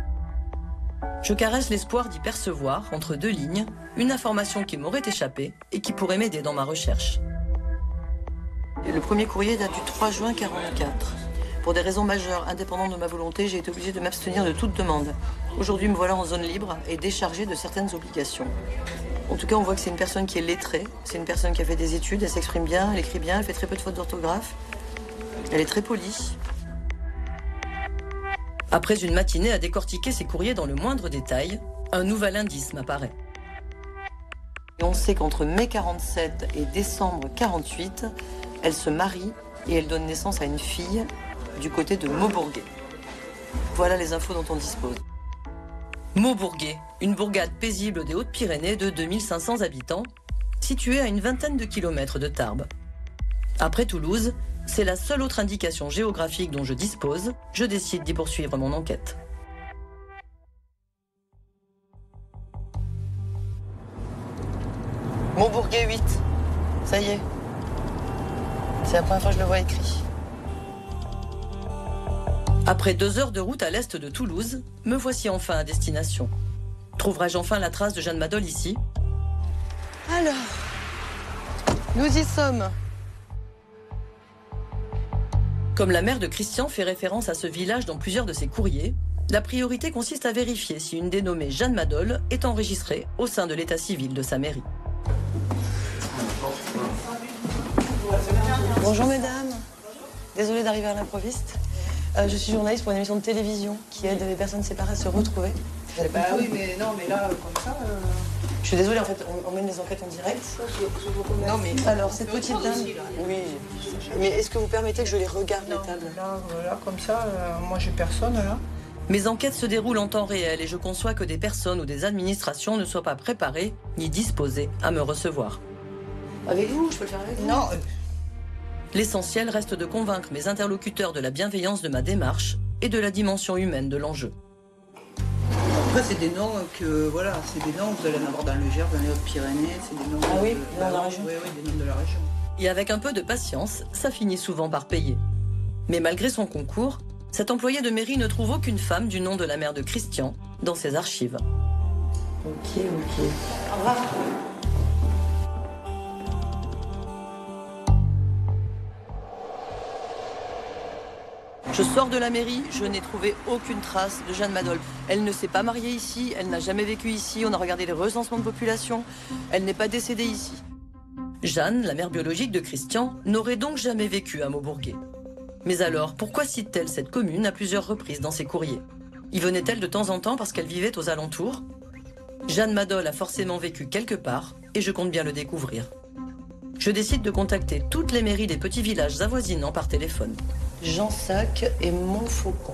A: Je caresse l'espoir d'y percevoir, entre deux lignes, une information qui m'aurait échappé et qui pourrait m'aider dans ma recherche. Et le premier courrier date du 3 juin 1944. Pour des raisons majeures, indépendantes de ma volonté, j'ai été obligée de m'abstenir de toute demande. Aujourd'hui, me voilà en zone libre et déchargée de certaines obligations. En tout cas, on voit que c'est une personne qui est lettrée. C'est une personne qui a fait des études, elle s'exprime bien, elle écrit bien, elle fait très peu de fautes d'orthographe. Elle est très polie. Après une matinée à décortiquer ses courriers dans le moindre détail, un nouvel indice m'apparaît. Et on sait qu'entre mai 47 et décembre 48, elle se marie et elle donne naissance à une fille du côté de Maubourguet. Voilà les infos dont on dispose. Maubourguet, une bourgade paisible des Hautes-Pyrénées de 2500 habitants, située à une vingtaine de kilomètres de Tarbes. Après Toulouse, c'est la seule autre indication géographique dont je dispose. Je décide d'y poursuivre mon enquête. Maubourguet 8. Ça y est. C'est la première fois que je le vois écrit. Après 2 heures de route à l'est de Toulouse, me voici enfin à destination. Trouverai-je enfin la trace de Jeanne Madol ici? Alors, nous y sommes. Comme la mère de Christian fait référence à ce village dans plusieurs de ses courriers, la priorité consiste à vérifier si une dénommée Jeanne Madol est enregistrée au sein de l'état civil de sa mairie. Bonjour mesdames. Désolée d'arriver à l'improviste. Je suis journaliste pour une émission de télévision qui aide les personnes séparées à se retrouver.
R: Bah oui, mais non, mais là, comme ça...
A: Je suis désolée, en fait, on mène les enquêtes en direct.
R: Non, mais...
A: Alors, cette petite dame... Oui. Mais est-ce que vous permettez que je les regarde, les tables?
R: Là, comme ça, moi, j'ai personne, là.
A: Mes enquêtes se déroulent en temps réel et je conçois que des personnes ou des administrations ne soient pas préparées ni disposées à me recevoir. Avec vous? Je peux le faire avec vous?
R: Non.
A: L'essentiel reste de convaincre mes interlocuteurs de la bienveillance de ma démarche et de la dimension humaine de l'enjeu.
R: Après, c'est des noms que, voilà, c'est des noms, vous allez en avoir dans le Gers, dans les Hautes-Pyrénées, c'est des noms...
A: Ah oui,
R: de la région. Oui, des noms de la région.
A: Et avec un peu de patience, ça finit souvent par payer. Mais malgré son concours, cet employé de mairie ne trouve aucune femme du nom de la mère de Christian dans ses archives. Ok. Au revoir. Je sors de la mairie, je n'ai trouvé aucune trace de Jeanne Madol. Elle ne s'est pas mariée ici, elle n'a jamais vécu ici, on a regardé les recensements de population, elle n'est pas décédée ici. Jeanne, la mère biologique de Christian, n'aurait donc jamais vécu à Maubourguet. Mais alors, pourquoi cite-t-elle cette commune à plusieurs reprises dans ses courriers? Y venait-elle de temps en temps parce qu'elle vivait aux alentours? Jeanne Madol a forcément vécu quelque part et je compte bien le découvrir. Je décide de contacter toutes les mairies des petits villages avoisinants par téléphone. Jansac et Montfaucon.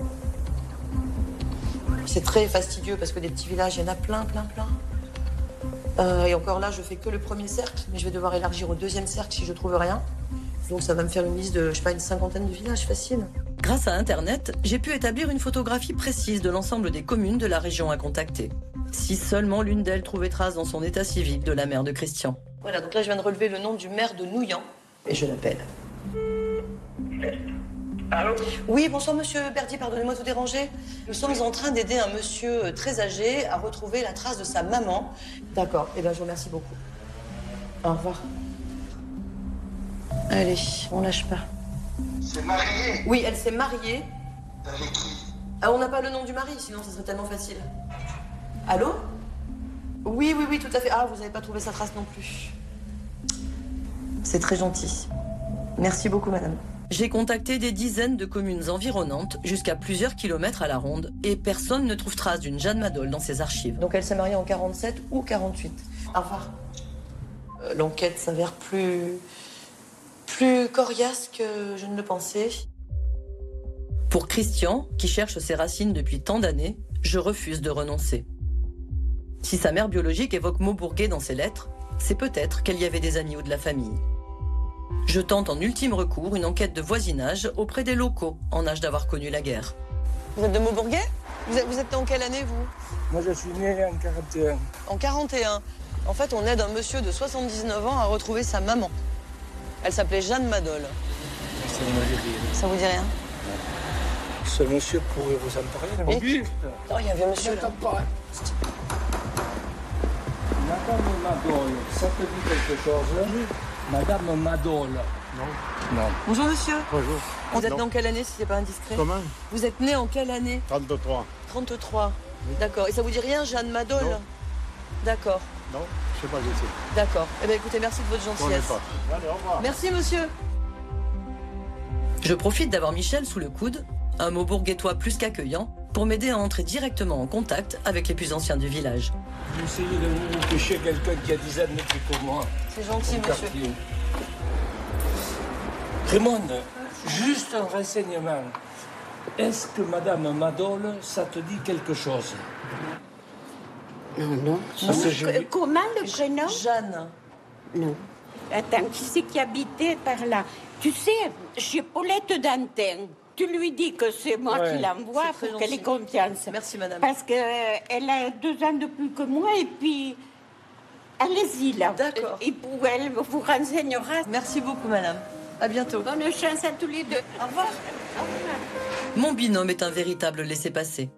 A: C'est très fastidieux parce que des petits villages, il y en a plein. Et encore là, je fais que le premier cercle, mais je vais devoir élargir au deuxième cercle si je trouve rien. Donc ça va me faire une liste de, je sais pas, une cinquantaine de villages, facile. Grâce à Internet, j'ai pu établir une photographie précise de l'ensemble des communes de la région à contacter. Si seulement l'une d'elles trouvait trace dans son état civil de la mère de Christian. Voilà, donc là je viens de relever le nom du maire de Nouillan et je l'appelle. Allô? Oui, bonsoir monsieur Berdy, pardonnez-moi de vous déranger. Nous sommes en train d'aider un monsieur très âgé à retrouver la trace de sa maman. D'accord, eh bien je vous remercie beaucoup. Au revoir. Allez, on lâche pas.
H: C'est marié?
A: Oui, elle s'est mariée.
H: Avec qui?
A: Ah, on n'a pas le nom du mari, sinon ça serait tellement facile. Allô? Oui, tout à fait. Ah, vous n'avez pas trouvé sa trace non plus. C'est très gentil. Merci beaucoup, madame. J'ai contacté des dizaines de communes environnantes, jusqu'à plusieurs kilomètres à la ronde, et personne ne trouve trace d'une Jeanne Madol dans ses archives. Donc elle s'est mariée en 47 ou 48. Au revoir. L'enquête s'avère plus coriace que je ne le pensais. Pour Christian, qui cherche ses racines depuis tant d'années, je refuse de renoncer. Si sa mère biologique évoque Maubourguet dans ses lettres, c'est peut-être qu'elle y avait des amis ou de la famille. Je tente en ultime recours une enquête de voisinage auprès des locaux en âge d'avoir connu la guerre. Vous êtes de Maubourguet? Vous êtes en quelle année, vous?
S: Moi, je suis né en 41.
A: En 41. En fait, on aide un monsieur de 79 ans à retrouver sa maman. Elle s'appelait Jeanne Madol. Ça vous dit rien?
S: Ce monsieur pourrait vous en parler.
A: Oui. Oh, il y avait un monsieur là.
S: Madame Madol, ça te dit quelque chose? Madame Madol. Non.
A: Bonjour monsieur.
S: Bonjour.
A: Vous êtes né en quelle année si c'est pas indiscret?
S: Comment?
A: Vous êtes né en quelle année?
S: 33.
A: 33. Oui. D'accord. Et ça vous dit rien, Jeanne Madol?
S: Non.
A: D'accord.
S: Non.
T: Je sais pas qui c'est.
A: D'accord. Eh bien, écoutez, merci de votre gentillesse.
T: Allez, au revoir.
A: Merci, monsieur. Je profite d'avoir Michel sous le coude, un mot bourguetois plus qu'accueillant, pour m'aider à entrer directement en contact avec les plus anciens du village.
S: J'ai essayé de vous pêcher quelqu'un qui a 10 ans de plus que moi.
A: C'est gentil, monsieur.
S: Raymond, juste un renseignement. Est-ce que Madame Madol, ça te dit quelque chose?
U: Non. Comment le prénom?
A: Jeanne.
U: Non. Attends, qui c'est qui habitait par là? Tu sais, chez Paulette Dantin, tu lui dis que c'est moi qui l'envoie pour qu'elle ait confiance.
A: Merci, madame.
U: Parce qu'elle a 2 ans de plus que moi et puis... Allez-y, là.
A: D'accord.
U: Et pour elle vous renseignera.
A: Merci beaucoup, madame. À bientôt.
U: Bonne chance à tous les deux.
A: Au revoir.
U: Au revoir.
A: Mon binôme est un véritable laissez-passer.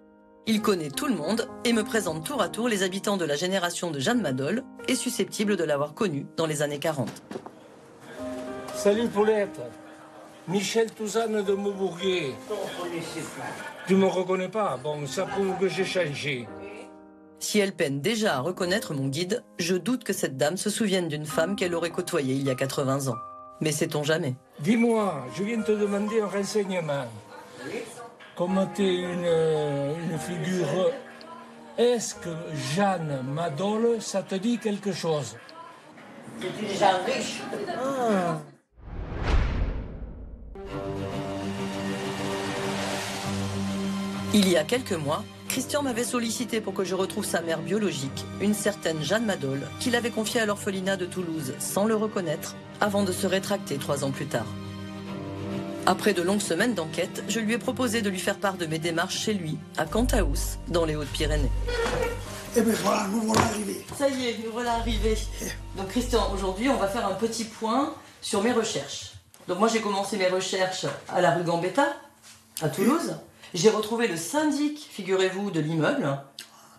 A: Il connaît tout le monde et me présente tour à tour les habitants de la génération de Jeanne Madol et susceptible de l'avoir connue dans les années 40.
S: Salut Paulette. Michel Touzanne de Maubourguet. Tu me reconnais pas? Bon, ça prouve que j'ai changé.
A: Si elle peine déjà à reconnaître mon guide, je doute que cette dame se souvienne d'une femme qu'elle aurait côtoyée il y a 80 ans. Mais sait-on jamais?
S: Dis-moi, je viens te demander un renseignement. Comme tu es une figure, est-ce que Jeanne Madol, ça te dit quelque chose?
U: C'est une gens riche.
S: Ah.
A: Il y a quelques mois, Christian m'avait sollicité pour que je retrouve sa mère biologique, une certaine Jeanne Madol, qu'il avait confiée à l'orphelinat de Toulouse sans le reconnaître, avant de se rétracter 3 ans plus tard. Après de longues semaines d'enquête, je lui ai proposé de lui faire part de mes démarches chez lui, à Cantaous, dans les Hautes-Pyrénées.
F: Eh bien voilà, nous voilà arrivés.
A: Ça y est, nous voilà arrivés. Donc Christian, aujourd'hui, on va faire un petit point sur mes recherches. Donc moi, j'ai commencé mes recherches à la rue Gambetta, à Toulouse. J'ai retrouvé le syndic, figurez-vous, de l'immeuble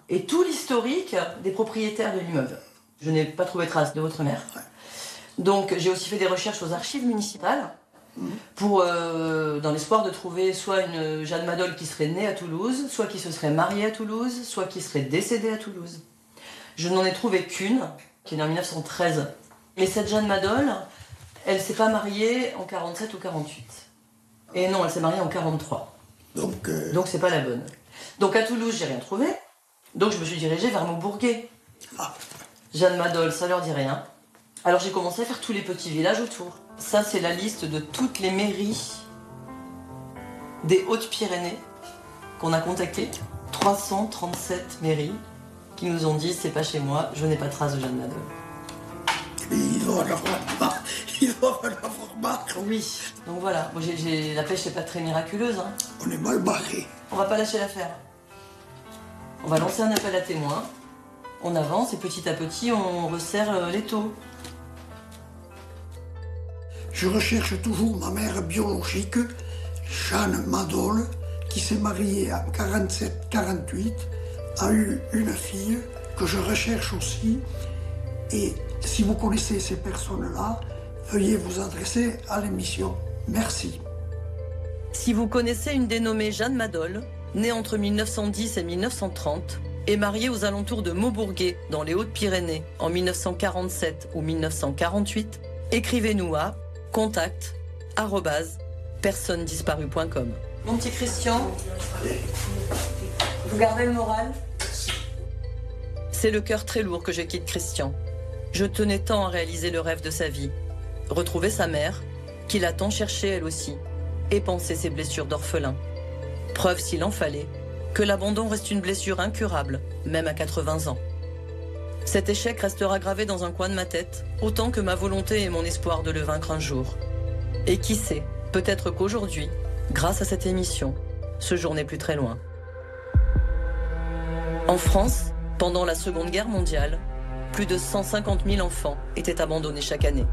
A: et tout l'historique des propriétaires de l'immeuble. Je n'ai pas trouvé trace de votre mère. Donc j'ai aussi fait des recherches aux archives municipales pour, dans l'espoir de trouver soit une Jeanne Madol qui serait née à Toulouse, soit qui se serait mariée à Toulouse, soit qui serait décédée à Toulouse. Je n'en ai trouvé qu'une, qui est née en 1913. Et cette Jeanne Madol, elle ne s'est pas mariée en 47 ou 48. Et non, elle s'est mariée en 43. Donc c'est pas la bonne. Donc à Toulouse, j'ai rien trouvé. Donc je me suis dirigée vers Maubourguet. Jeanne Madol, ça leur dit rien. Alors j'ai commencé à faire tous les petits villages autour. Ça, c'est la liste de toutes les mairies des Hautes-Pyrénées qu'on a contactées. 337 mairies qui nous ont dit c'est pas chez moi, je n'ai pas de trace de Jeanne Madol.
F: Ils doivent en avoir marre.
A: Oui, donc voilà. Bon, la pêche n'est pas très miraculeuse. Hein.
F: On est mal barré.
A: On va pas lâcher l'affaire. On va lancer un appel à témoins. On avance et petit à petit, on resserre l'étau.
F: Je recherche toujours ma mère biologique, Jeanne Madol, qui s'est mariée en 47-48, a eu une fille que je recherche aussi. Et si vous connaissez ces personnes-là, veuillez vous adresser à l'émission. Merci.
A: Si vous connaissez une dénommée Jeanne Madol, née entre 1910 et 1930, et mariée aux alentours de Maubourguet, dans les Hautes-Pyrénées, en 1947 ou 1948, écrivez-nous à contact@personnesdisparues.com. Mon petit Christian, vous gardez le moral? C'est le cœur très lourd que je quitte Christian. Je tenais tant à réaliser le rêve de sa vie. Retrouver sa mère, qu'il a tant cherché elle aussi, et panser ses blessures d'orphelin. Preuve, s'il en fallait, que l'abandon reste une blessure incurable, même à 80 ans. Cet échec restera gravé dans un coin de ma tête, autant que ma volonté et mon espoir de le vaincre un jour. Et qui sait, peut-être qu'aujourd'hui, grâce à cette émission, ce jour n'est plus très loin. En France, pendant la Seconde Guerre mondiale, plus de 150 000 enfants étaient abandonnés chaque année.